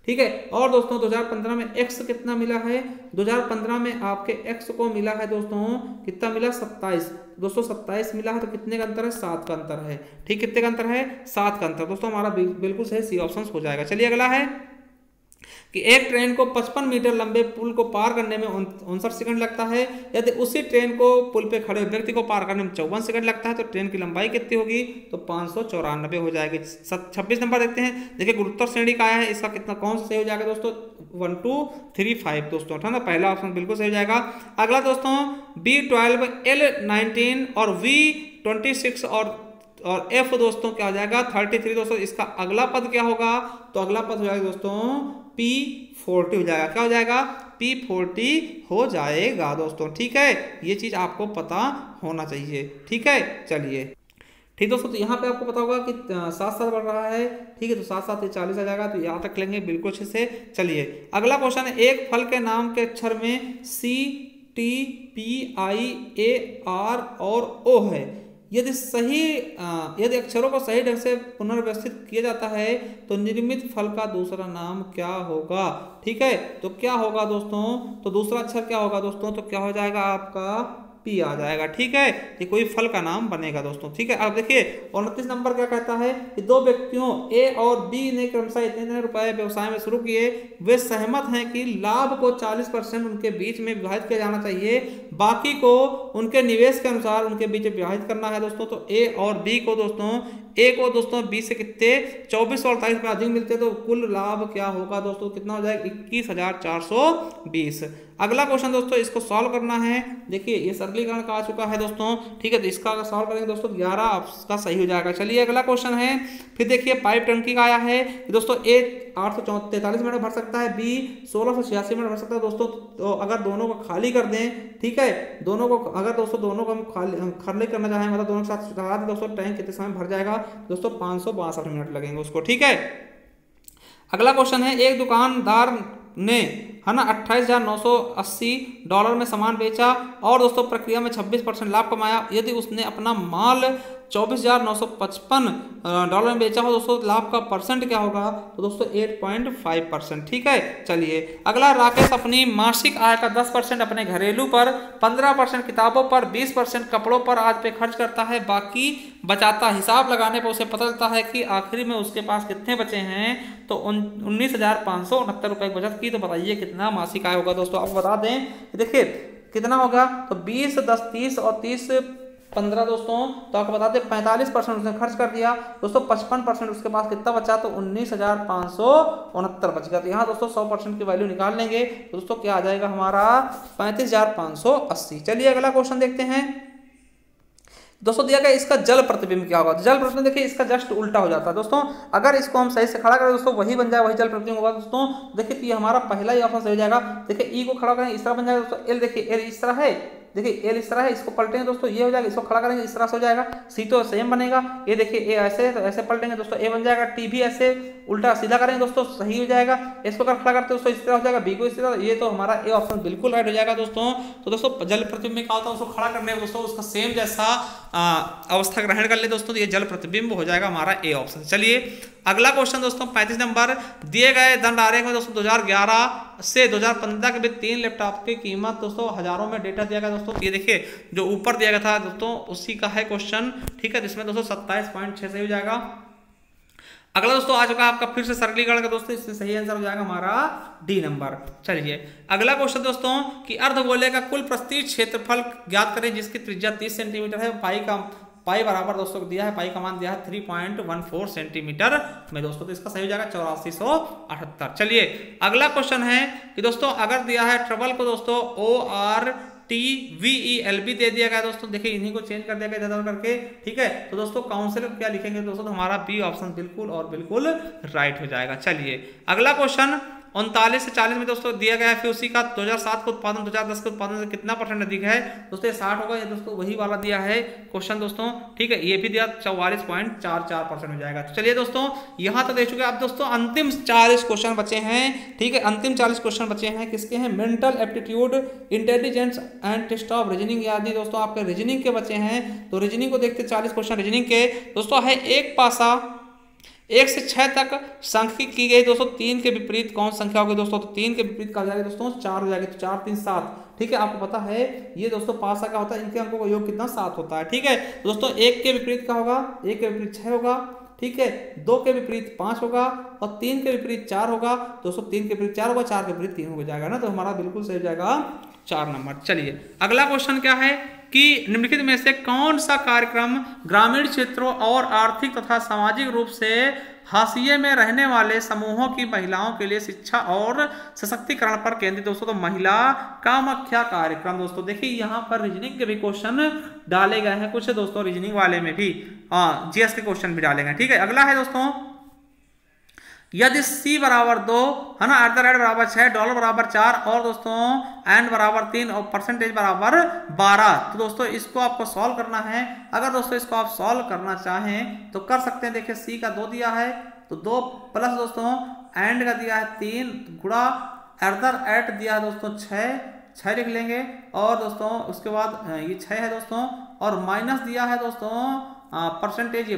ठीक है, और दोस्तों 2015 में एक्स कितना मिला है, 2015 में आपके एक्स को मिला है दोस्तों कितना मिला, 27 दोस्तों, 27 मिला है, तो कितने का अंतर है, 7 का अंतर है। ठीक, कितने का अंतर है, 7 का अंतर दोस्तों, हमारा बिल्कुल सही सी ऑप्शन हो जाएगा। चलिए अगला है कि एक ट्रेन को 55 मीटर लंबे पुल को पार करने में 59 सेकंड लगता है, यदि उसी ट्रेन को पुल पे खड़े व्यक्ति को पार करने में 54 सेकंड लगता है, तो ट्रेन की लंबाई कितनी होगी, तो 594 हो जाएगी। 26 नंबर देखते हैं, देखिए गुरुत्व श्रेणी का है, इसका कितना कौन सा सही हो जाएगा दोस्तों, 1 2 3 5 दोस्तों, है ना, पहला ऑप्शन बिल्कुल सही हो जाएगा। अगला दोस्तों B12 L19 और V26 और F दोस्तों क्या हो जाएगा 33 दोस्तों, इसका अगला पद क्या होगा, तो अगला पद हो जाएगा दोस्तों P40 हो जाएगा। क्या हो जाएगा, P40 हो जाएगा दोस्तों। ठीक है, ये चीज आपको पता होना चाहिए। ठीक है, चलिए ठीक दोस्तों, तो यहाँ पे आपको पता होगा कि 7 बढ़ रहा है। ठीक है, तो 7 40 आ जाएगा, तो यहाँ तक लेंगे बिल्कुल अच्छे से। चलिए अगला क्वेश्चन है, एक फल के नाम के अक्षर में C T P I A R और O है, यदि अक्षरों को सही ढंग से पुनर्व्यवस्थित किया जाता है तो निर्मित फल का दूसरा नाम क्या होगा? ठीक है, तो क्या होगा दोस्तों, तो दूसरा अक्षर क्या होगा दोस्तों, तो क्या हो जाएगा आपका P आ जाएगा। ठीक है, ये कोई फल का नाम बनेगा दोस्तों। ठीक है, अब देखिए 29 नंबर क्या कहता है कि 2 व्यक्तियों A और B ने क्रमशः इतने रुपए व्यवसाय में शुरू किए, वे सहमत हैं कि लाभ को 40% उनके बीच में विभाजित किया जाना चाहिए, बाकी को उनके निवेश के अनुसार उनके बीच विभाजित करना है दोस्तों। तो A और B को दोस्तों, A को दोस्तों B से कितने 24 और 28 में अधिक मिलते, तो कुल लाभ क्या होगा दोस्तों, कितना हो जाएगा 21,420। अगला क्वेश्चन दोस्तों, इसको सॉल्व करना है। देखिए ये सरलीकरण का आ चुका है दोस्तों। ठीक है, तो इसका अगर सॉल्व करेंगे दोस्तों 11 का सही हो जाएगा। चलिए अगला क्वेश्चन है, फिर देखिए पाइप टंकी का आया है दोस्तों। A 843 मिनट भर सकता है, B 1686 मिनट भर सकता है दोस्तों। तो अगर दोनों को खाली कर दें, ठीक है, दोनों को अगर दोस्तों दोनों को हम खाली करना चाहें, मतलब दोनों के साथ लगा दें दोस्तों, टैंक कितने समय भर जाएगा दोस्तों, 562 मिनट लगेंगे उसको। ठीक है, अगला क्वेश्चन है, एक दुकानदार ने है ना $28,980 में सामान बेचा और दोस्तों प्रक्रिया में 26% लाभ कमाया। यदि उसने अपना माल $24,955 में बेचा हो दोस्तों, लाभ का परसेंट क्या होगा? तो दोस्तों 8.5%। ठीक है, चलिए अगला, राकेश अपनी मासिक आय का 10% अपने घरेलू पर, 15% किताबों पर, 20% कपड़ों पर आज पे खर्च करता है, बाकी बचाता। हिसाब लगाने पर उसे पता चलता है कि आखिर में उसके पास कितने बचे हैं, तो 19,569 रुपए बचत की। तो बताइए कितना मासिक आय होगा दोस्तों? आपको बता दें, देखिए कितना होगा, तो 20, 10, 30 और 30, 15 दोस्तों, तो आपको बता दें 45% उसने खर्च कर दिया दोस्तों, 55% उसके पास कितना बचा, तो 19,569 बच गया। तो यहाँ दोस्तों 100% की वैल्यू निकाल लेंगे तो दोस्तों क्या आ जाएगा हमारा 35,580। चलिए अगला क्वेश्चन देखते हैं दोस्तों। दिया गया इसका जल प्रतिबिंब क्या होगा? तो जल प्रतिबिंब देखिए इसका जस्ट उल्टा हो जाता है दोस्तों। अगर इसको हम सही से खड़ा करें दोस्तों, वही बन जाए, वही जल प्रतिबिंब होगा दोस्तों। देखिए तो ये हमारा पहला ही ऑप्शन सही हो जाएगा। देखिए ई को खड़ा करेंगे इस तरह बन जाएगा दोस्तों, एल देखिए एल इस तरह है, देखिए एल इस तरह है, इसको पलटेंगे दोस्तों ये हो जाएगा, इसको खड़ा करेंगे इस तरह से हो जाएगा, सी तो सेम बनेगा। ये देखिए ए ऐसे है तो ऐसे पलटेंगे दोस्तों, ए बन जाएगा, टी भी ऐसे उल्टा सीधा करेंगे दोस्तों सही हो जाएगा। इसको अगर खड़ा करते हैं दोस्तों इस तरह हो जाएगा, बी को इस तरह, ये तो हमारा ए ऑप्शन बिल्कुल राइट हो जाएगा दोस्तों। तो दोस्तों जल प्रतिबिंब में क्या होता है, उसको खड़ा करने में दोस्तों उसका सेम जैसा अवस्था ग्रहण कर ले दोस्तों, तो ये जल प्रतिबिंब हो जाएगा हमारा ए ऑप्शन। चलिए अगला क्वेश्चन दोस्तों 35 नंबर, दिए गए धन आरेख में दोस्तों 2011 से 2015 के बीच 3 लैपटॉप की कीमत दोस्तों हजारों में डेटा दिया गया दोस्तों। ये देखिए जो ऊपर दिया गया था दोस्तों उसी का है क्वेश्चन। ठीक है, जिसमें दोस्तों 27.6 सही हो जाएगा। अगला दोस्तों आ चुका आपका फिर से सरलीकरण का दोस्तों, इससे सही आंसर हो जाएगा हमारा डी नंबर। चलिए अगला क्वेश्चन दोस्तों कि अर्धगोले का कुल प्रस्तीय क्षेत्रफल ज्ञात करें जिसकी त्रिज्या 30 सेंटीमीटर है। पाई बराबर दोस्तों दिया है, पाई का मान दिया है 3.14 सेंटीमीटर में दोस्तों, तो इसका सही हो जाएगा 8478। चलिए अगला क्वेश्चन है कि दोस्तों अगर दिया है ट्रबल को दोस्तों ORTVELB दे दिया गया दोस्तों, देखिए इन्हीं को चेंज कर दिया गया इधर करके। ठीक है, तो दोस्तों काउंसिल क्या लिखेंगे दोस्तों, तो हमारा बी ऑप्शन बिल्कुल और बिल्कुल राइट हो जाएगा। चलिए अगला क्वेश्चन 39 से 40 में दोस्तों दिया गया है फिर उसी का 2007 का उत्पादन 2010 के उत्पादन से कितना परसेंट अधिक है दोस्तों, ये 60 होगा। ये दोस्तों वही वाला दिया है क्वेश्चन दोस्तों। ठीक है, ये भी दिया 44.44% हो जाएगा। तो चलिए दोस्तों यहाँ तो देख चुके आप दोस्तों, अंतिम 40 क्वेश्चन बचे हैं। ठीक है, अंतिम 40 क्वेश्चन बचे हैं, किसके हैं? Mental aptitude, intelligence and test of reasoning, याद नहीं दोस्तों आपके रीजनिंग के बचे हैं। तो रीजनिंग को देखते 40 क्वेश्चन रीजनिंग के दोस्तों है। एक पासा 1 से 6 तक सांख्यिकी की गई दोस्तों, 3 के विपरीत कौन संख्या होगी दोस्तों, तो 3 के विपरीत कहा जाएगा दोस्तों 4 हो जाएगी, तो 4, 3, 7। ठीक है, आपको पता है ये दोस्तों पासा क्या होता है, इनके अंकों का योग कितना 7 होता है। ठीक है, तो दोस्तों 1 के विपरीत क्या होगा, 1 के विपरीत 6 होगा। ठीक है, 2 के विपरीत 5 होगा और 3 के विपरीत 4 होगा दोस्तों, 3 के विपरीत 4 होगा, 4 के विपरीत 3 हो जाएगा ना, तो हमारा बिल्कुल सही हो जाएगा 4 नंबर। चलिए अगला क्वेश्चन क्या है कि निम्नलिखित में से कौन सा कार्यक्रम ग्रामीण क्षेत्रों और आर्थिक तथा सामाजिक रूप से हाशिए में रहने वाले समूहों की महिलाओं के लिए शिक्षा और सशक्तिकरण पर केंद्रित दोस्तों, तो महिला कामाख्या कार्यक्रम दोस्तों। देखिए यहाँ पर रीजनिंग के भी क्वेश्चन डाले गए हैं कुछ दोस्तों, रीजनिंग वाले में भी जीएस के क्वेश्चन भी डाले गए। ठीक है, अगला है दोस्तों यदि C बराबर 2 है ना, @ बराबर 6, डॉलर बराबर 4 और दोस्तों N बराबर 3 और परसेंटेज बराबर 12, तो दोस्तों इसको आपको सॉल्व करना है। अगर दोस्तों इसको आप सॉल्व करना चाहें तो कर सकते हैं। देखिए C का 2 दिया है तो 2 प्लस दोस्तों एंड का दिया है 3 गुणा @ दिया है दोस्तों 6 लिख लेंगे और दोस्तों उसके बाद ये 6 है दोस्तों और माइनस दिया है दोस्तों परसेंटेज, ये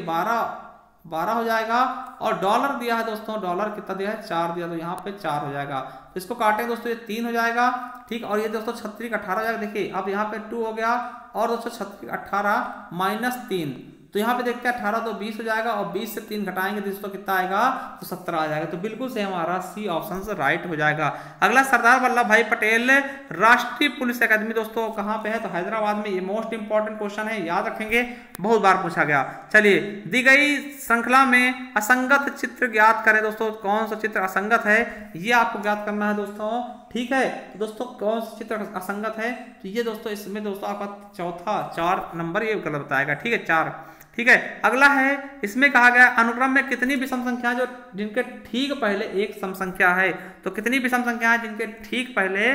12 हो जाएगा और डॉलर दिया है दोस्तों, डॉलर कितना दिया है 4 दिया, तो यहाँ पे 4 हो जाएगा। तो इसको काटें दोस्तों ये 3 हो जाएगा। ठीक, और ये दोस्तों 36 18 हो जाएगा। देखिए अब यहाँ पे 2 हो गया और दोस्तों 36 18 माइनस 3, तो यहाँ पे देखते हैं 18 तो 20 हो जाएगा और 20 से 3 घटाएंगे दोस्तों कितना आएगा, तो 17 आ जाएगा। तो बिल्कुल से हमारा सी ऑप्शन राइट हो जाएगा। अगला सरदार वल्लभ भाई पटेल राष्ट्रीय पुलिस अकादमी दोस्तों कहाँ पे है, तो हैदराबाद में। ये मोस्ट इंपॉर्टेंट क्वेश्चन है, याद रखेंगे, बहुत बार पूछा गया। चलिए दी गई श्रृंखला में असंगत चित्र ज्ञात करें दोस्तों, कौन सा चित्र असंगत है ये आपको ज्ञात करना है दोस्तों। ठीक है, तो दोस्तों कौन सा चित्र असंगत है, तो ये दोस्तों इसमें दोस्तों आपका चौथा 4 नंबर ये गलत बताएगा। ठीक है, 4। ठीक है, अगला है इसमें कहा गया अनुक्रम में कितनी विषम संख्या जो जिनके ठीक पहले एक सम संख्या है, तो कितनी विषम संख्या है जिनके ठीक पहले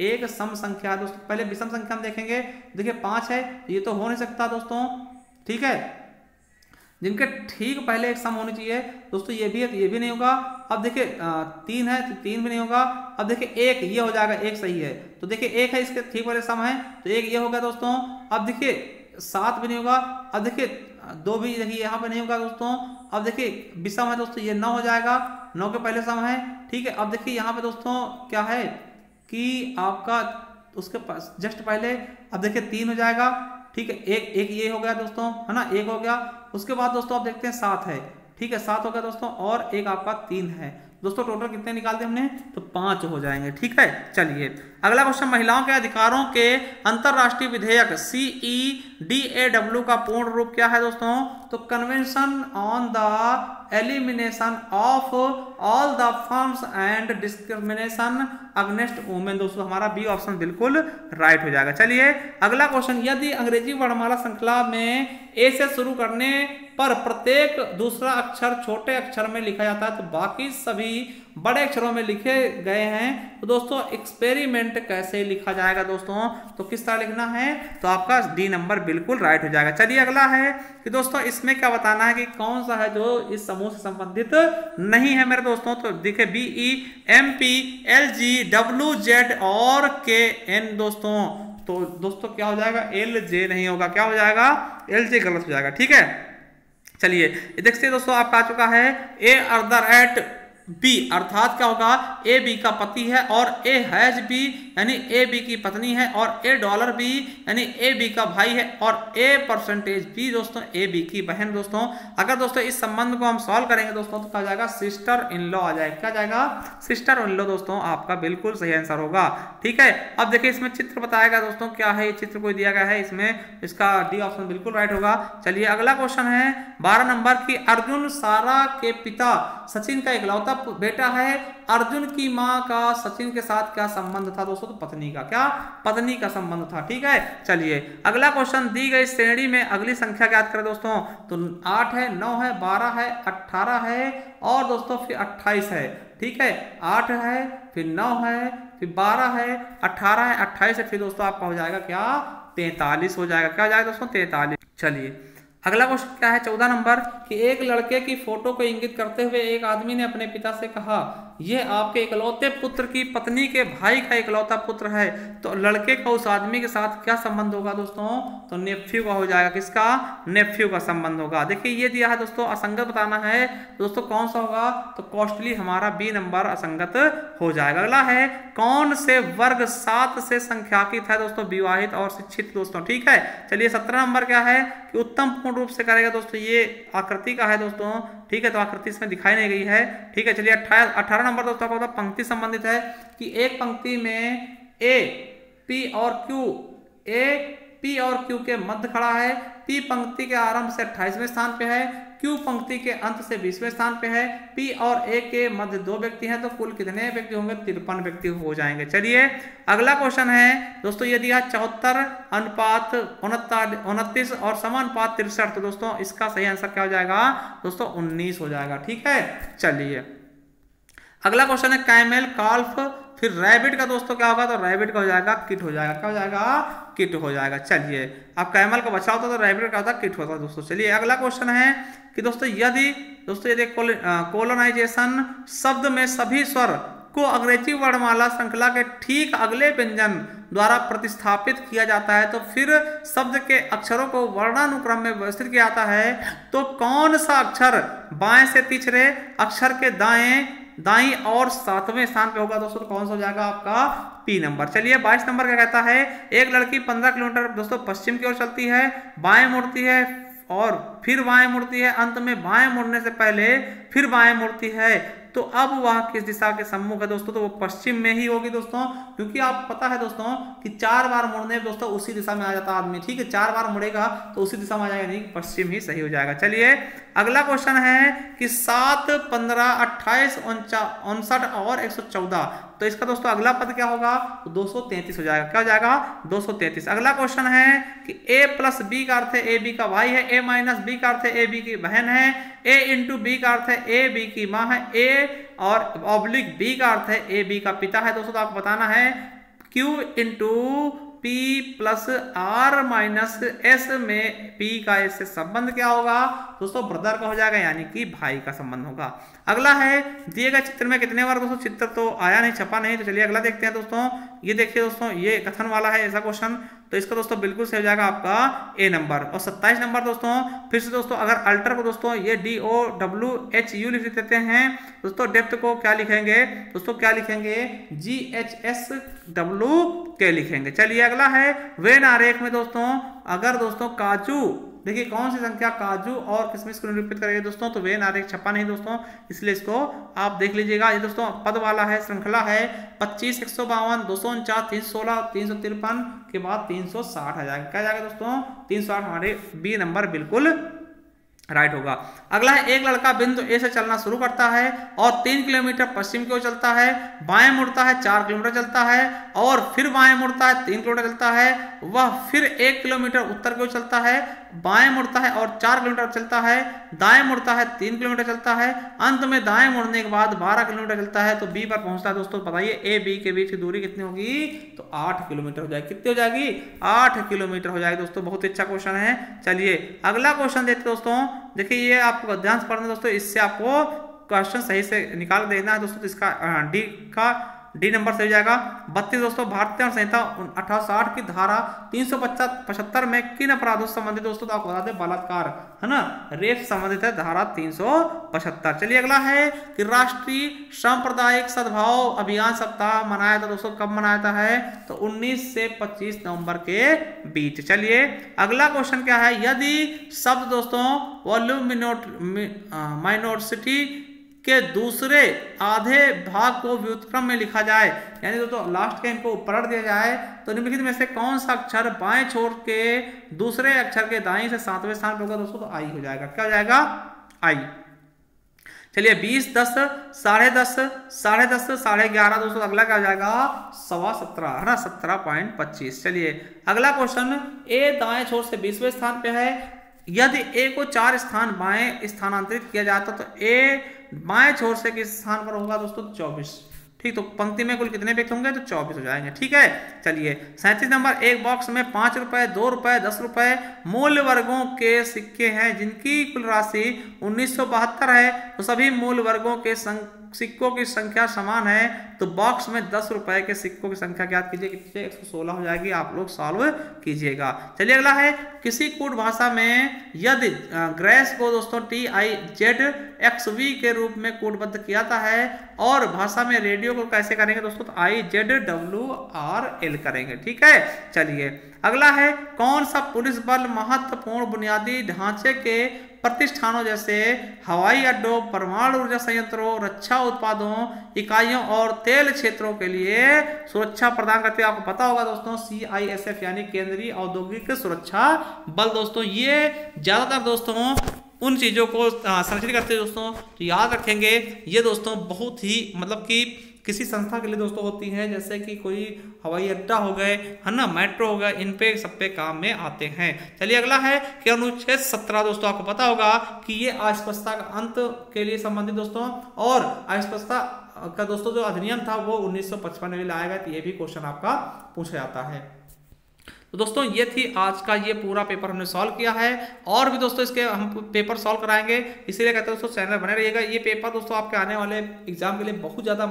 एक सम संख्या है दोस्तों। पहले विषम संख्या हम देखेंगे, देखिए 5 है, ये तो हो नहीं सकता दोस्तों। ठीक है, जिनके ठीक पहले एक सम होनी चाहिए दोस्तों, ये भी है तो ये भी नहीं होगा। अब देखिए 3 है तो 3 भी नहीं होगा। अब देखिए 1 ये हो जाएगा, 1 सही है तो देखिए 1 है इसके ठीक वाले सम है तो 1 ये हो गया दोस्तों। अब देखिए 7 भी नहीं होगा। अब देखिए 2 भी देखिए यहाँ पे नहीं होगा दोस्तों। अब देखिए विषम है दोस्तों, ये 9 हो जाएगा, 9 के पहले सम है, ठीक है। अब देखिए यहाँ पे दोस्तों क्या है कि आपका उसके पास जस्ट पहले, अब देखिए 3 हो जाएगा, ठीक है। एक ये हो गया दोस्तों, है ना, 1 हो गया। उसके बाद दोस्तों आप देखते हैं 7 है, ठीक है, 7 हो गया दोस्तों, और एक आपका 3 है दोस्तों। टोटल कितने निकालते हमने तो 5 हो जाएंगे, ठीक है। चलिए अगला क्वेश्चन, महिलाओं के अधिकारों के अंतरराष्ट्रीय विधेयक CEDAW का पूर्ण रूप क्या है दोस्तों? तो convention on the elimination of all the forms and discrimination against women. दोस्तों हमारा बी ऑप्शन बिल्कुल राइट हो जाएगा। चलिए अगला क्वेश्चन, यदि अंग्रेजी वर्णमाला श्रृंखला में ए से शुरू करने पर प्रत्येक दूसरा अक्षर छोटे अक्षर में लिखा जाता है तो बाकी सभी बड़े अक्षरों में लिखे गए हैं, तो दोस्तों एक्सपेरिमेंट कैसे लिखा जाएगा दोस्तों? तो किस तरह लिखना है? तो आपका डी नंबर बिल्कुल राइट हो जाएगा। चलिए अगला है कि दोस्तों इसमें क्या बताना है कि कौन सा है जो इस समूह से संबंधित नहीं है मेरे दोस्तों। तो देखिए BEMPLGWZ और KN दोस्तों, तो दोस्तों क्या हो जाएगा? LJ नहीं होगा, क्या हो जाएगा? LJ गलत हो जाएगा, ठीक है। चलिए देखिए दोस्तों आपका आ चुका है A@B, अर्थात क्या होगा? ए बी का पति है और ए हैज बी यानी ए बी की पत्नी है, और $B यानी ए बी का भाई है, और A% दोस्तों ए बी की बहन। दोस्तों अगर दोस्तों इस संबंध को हम सॉल्व करेंगे दोस्तों तो क्या जाएगा? सिस्टर इन लॉ आ जाएगा। क्या जाएगा? सिस्टर इन लॉ दोस्तों आपका बिल्कुल सही आंसर होगा, ठीक है। अब देखिए इसमें चित्र बताएगा दोस्तों, क्या है ये चित्र कोई दिया गया है इसमें, इसका डी ऑप्शन बिल्कुल राइट होगा। चलिए अगला क्वेश्चन है 12 नंबर की, अर्जुन सारा के पिता सचिन का इकलौता बेटा है, अर्जुन की मां का सचिन के साथ क्या संबंध था दोस्तों? तो पत्नी का, क्या? पत्नी का संबंध था, ठीक है। चलिए अगला क्वेश्चन, दी गई श्रेणी में अगली संख्या ज्ञात करें दोस्तों। तो 8 है, 9 है, 12 है, 18 है, और दोस्तों फिर 28 है, ठीक है। 8 है, फिर 9 है, फिर 12 है, 18 है, 28 है, फिर दोस्तों आपका हो जाएगा क्या? 43 हो जाएगा। क्या हो जाएगा दोस्तों? 43। चलिए अगला क्वेश्चन क्या है 14 नंबर कि एक लड़के की फोटो को इंगित करते हुए एक आदमी ने अपने पिता से कहा, यह आपके इकलौते पुत्र की पत्नी के भाई का इकलौता पुत्र है, तो लड़के का उस आदमी के साथ क्या संबंध होगा दोस्तों? तो नेफ्यू का हो जाएगा। किसका? नेफ्यू का संबंध होगा। देखिए ये दिया है दोस्तों, असंगत बताना है दोस्तों, कौन सा होगा? तो कॉस्टली हमारा बी नंबर असंगत हो जाएगा। अगला है, कौन से वर्ग 7 से संख्याकित है दोस्तों? विवाहित और शिक्षित दोस्तों, ठीक है। चलिए 17 नंबर क्या है कि उत्तम पूर्ण रूप से करेगा दोस्तों, ये आकृति का है दोस्तों, ठीक है। तो आकृति इसमें दिखाई नहीं गई है, ठीक है। चलिए 18 नंबर दोस्तों आपका पंक्ति संबंधित है कि एक पंक्ति में ए पी और क्यू के मध्य खड़ा है, पी पंक्ति के आरंभ से 28वें स्थान पे है, क्यू पंक्ति के अंत से 20वें स्थान पे है, पी और ए के मध्य 2 व्यक्ति हैं, तो कुल कितने व्यक्ति होंगे? 53 व्यक्ति हो जाएंगे। चलिए अगला क्वेश्चन है दोस्तों, यदि 74:29 और समानुपात 63, तो दोस्तों इसका सही आंसर क्या हो जाएगा दोस्तों? 19 हो जाएगा, ठीक है। चलिए अगला क्वेश्चन है कैमल, काल्फ, फिर रैबिट का दोस्तों क्या होगा? तो रैबिट का हो जाएगा किट हो जाएगा। क्या हो जाएगा? किट हो जाएगा। चलिए अब कैमल को बचा होता तो रैबिट का होता किट होता दोस्तों। चलिए अगला क्वेश्चन है कि दोस्तों यदि कोलोनाइजेशन शब्द में सभी स्वर को अंग्रेजी वर्णमाला श्रृंखला के ठीक अगले व्यंजन द्वारा प्रतिस्थापित किया जाता है, तो फिर शब्द के अक्षरों को वर्णानुक्रम में व्यवस्थित किया जाता है, तो कौन सा अक्षर बाएं से तीसरे अक्षर के दाईं और 7वें स्थान पे होगा दोस्तों? तो कौन सा हो जाएगा आपका? P number. चलिए 22 नंबर क्या कहता है, एक लड़की 15 किलोमीटर दोस्तों पश्चिम की ओर चलती है, बाएं मुड़ती है और फिर बाएं मुड़ती है, अंत में बाएं मुड़ने से पहले फिर बाएं मुड़ती है, तो अब वह किस दिशा के सम्मुख है दोस्तों? तो वो पश्चिम में ही होगी दोस्तों, क्योंकि आप पता है दोस्तों कि 4 बार मुड़ने दोस्तों उसी दिशा में आ जाता आदमी, ठीक है। 4 बार मुड़ेगा तो उसी दिशा में आ जाएगा, नहीं पश्चिम ही सही हो जाएगा। चलिए अगला क्वेश्चन है कि 7, 15, 28, 59 और 114, तो इसका दोस्तों अगला पद क्या होगा? तो 233 हो जाएगा। क्या हो जाएगा? 233। अगला क्वेश्चन है कि A+B का अर्थ है ए बी का भाई है, A-B का अर्थ है ए बी की बहन है, A×B का अर्थ है ए बी की माँ है, A और ऑब्लिक B का अर्थ है ए बी का पिता है दोस्तों। तो आपको बताना है Q× P P plus R minus S में P का S से संबंध क्या होगा दोस्तों, ब्रदर का हो जाएगा, यानी कि भाई का संबंध होगा। अगला है दिए गए चित्र में कितने बार, दोस्तों चित्र तो आया नहीं, छपा नहीं, तो चलिए अगला देखते हैं दोस्तों। ये देखिए दोस्तों, ये कथन वाला है ऐसा क्वेश्चन, तो इसका दोस्तों बिल्कुल सही हो जाएगा आपका ए नंबर। और 27 नंबर दोस्तों, फिर से दोस्तों अगर अल्टर को दोस्तों ये DOWHU लिख देते हैं दोस्तों, डेप्थ को क्या लिखेंगे दोस्तों, क्या लिखेंगे GHSW लिखेंगे। चलिए अगला है वेन आरेख में दोस्तों, अगर दोस्तों काजू, देखिए कौन सी संख्या काजू और किशमिश को निरूपित करेगी दोस्तों, तो वेन आरेख छपा नहीं दोस्तों, इसलिए इसको आप देख लीजिएगा। ये दोस्तों पद वाला है, श्रृंखला है 25, 152, 249, 316, 353 के बाद 360 आ जाएगा, क्या जाएगा दोस्तों 360, हमारे बी नंबर बिल्कुल राइट होगा। अगला है एक लड़का बिंदु ए से चलना शुरू करता है और 3 किलोमीटर पश्चिम की ओर चलता है, बाएं मुड़ता है 4 किलोमीटर चलता है और फिर बाएं मुड़ता है 3 किलोमीटर चलता है, वह फिर 1 किलोमीटर उत्तर की ओर चलता है, बाएं मुड़ता है और 4 किलोमीटर चलता है, दाएं मुड़ता है 3 किलोमीटर चलता है, अंत में दाएं मुड़ने के बाद 12 किलोमीटर चलता है, तो बी पर पहुंचता है दोस्तों। बताइए ए बी के बीच की दूरी कितनी होगी, तो 8 किलोमीटर हो जाएगी। कितनी हो जाएगी, 8 किलोमीटर हो जाएगी दोस्तों। बहुत अच्छा क्वेश्चन है। चलिए अगला क्वेश्चन देखते दोस्तों। देखिए ये आपको ध्यान से पढ़ना दोस्तों, इससे आपको क्वेश्चन सही से निकाल देना है दोस्तों। तो इसका डी नंबर से हो जाएगा 32 दोस्तों। भारतीय संहिता 1860 की धारा 375 में किन अपराधों से संबंधित दोस्तों, तो आपको बता दें बलात्कार, है ना, रेप संबंधित है धारा 375। चलिए अगला है कि राष्ट्रीय सांप्रदायिक सद्भाव अभियान सप्ताह मनाया था दोस्तों, कब मनाया था है, तो 19 से 25 नवंबर के बीच। चलिए अगला क्वेश्चन क्या है, यदि शब्द दोस्तों माइनॉरिटी के दूसरे आधे भाग को व्युत्क्रम में लिखा जाए, यानी दोस्तों लास्ट के इनको ऊपर दिया जाए, तो निम्नलिखित में से कौन सा अक्षर बाएं छोर के दूसरे अक्षर के दाईं से 7वें स्थान पर होगा दोस्तों, तो आई हो जाएगा, क्या हो जाएगा आई। चलिए 20, 10, 10:30, 10:30, 11:30 दोस्तों, अगला क्या हो जाएगा 17.25 है ना, 17.25। चलिए अगला क्वेश्चन, ए दाएं छोर से 20वें स्थान पे है, यदि ए को 4 स्थान बाएं स्थानांतरित किया जाता तो ए बाएं छोर से किस स्थान पर होगा दोस्तों, 24। ठीक, तो पंक्ति में कुल कितने व्यक्त होंगे, तो 24 हो जाएंगे। ठीक है, चलिए 37 नंबर, एक बॉक्स में 5 रुपए, 2 रुपए, 10 रुपए मूल्य वर्गों के सिक्के हैं जिनकी कुल राशि 1972 है, तो सभी मूल वर्गों के सिक्कों की संख्या समान है, तो बॉक्स में 10 रुपए के सिक्कों की संख्या ज्ञात कीजिए, कितनी 116 हो जाएगी, आप लोग सॉल्व कीजिएगा। चलिए अगला है, किसी कूट भाषा में यदि ग्रेस को दोस्तों TIZXV के रूप में कूटबद्ध किया जाता है और भाषा में रेडियो को कैसे करेंगे दोस्तों, तो IZWRL करेंगे। ठीक है, चलिए अगला है, कौन सा पुलिस बल महत्वपूर्ण बुनियादी ढांचे के प्रतिष्ठानों जैसे हवाई अड्डों, परमाणु ऊर्जा संयंत्रों, रक्षा उत्पादों इकाइयों और तेल क्षेत्रों के लिए सुरक्षा प्रदान करते हैं, आपको पता होगा दोस्तों CISF यानी केंद्रीय औद्योगिक सुरक्षा बल दोस्तों। ये ज्यादातर दोस्तों उन चीजों को संरक्षित करते हैं दोस्तों, तो याद रखेंगे ये दोस्तों बहुत ही मतलब कि किसी संस्था के लिए दोस्तों होती हैं, जैसे कि कोई हवाई अड्डा हो गए, है ना, मेट्रो हो गए, इन पे सब पे काम में आते हैं। चलिए अगला है कि अनुच्छेद 17 दोस्तों, आपको पता होगा कि ये अस्पष्टता का अंत के लिए संबंधित दोस्तों, और अस्पष्टता का दोस्तों जो अधिनियम था वो 1955 में लाया गया, तो ये भी क्वेश्चन आपका पूछा जाता है। तो दोस्तों ये थी आज का ये पूरा पेपर हमने सॉल्व किया है, और भी दोस्तों इसके हम पेपर सॉल्व कराएंगे, इसीलिए कहते हैं दोस्तों चैनल बने रहिएगा। ये पेपर दोस्तों आपके आने वाले एग्जाम के लिए बहुत ज़्यादा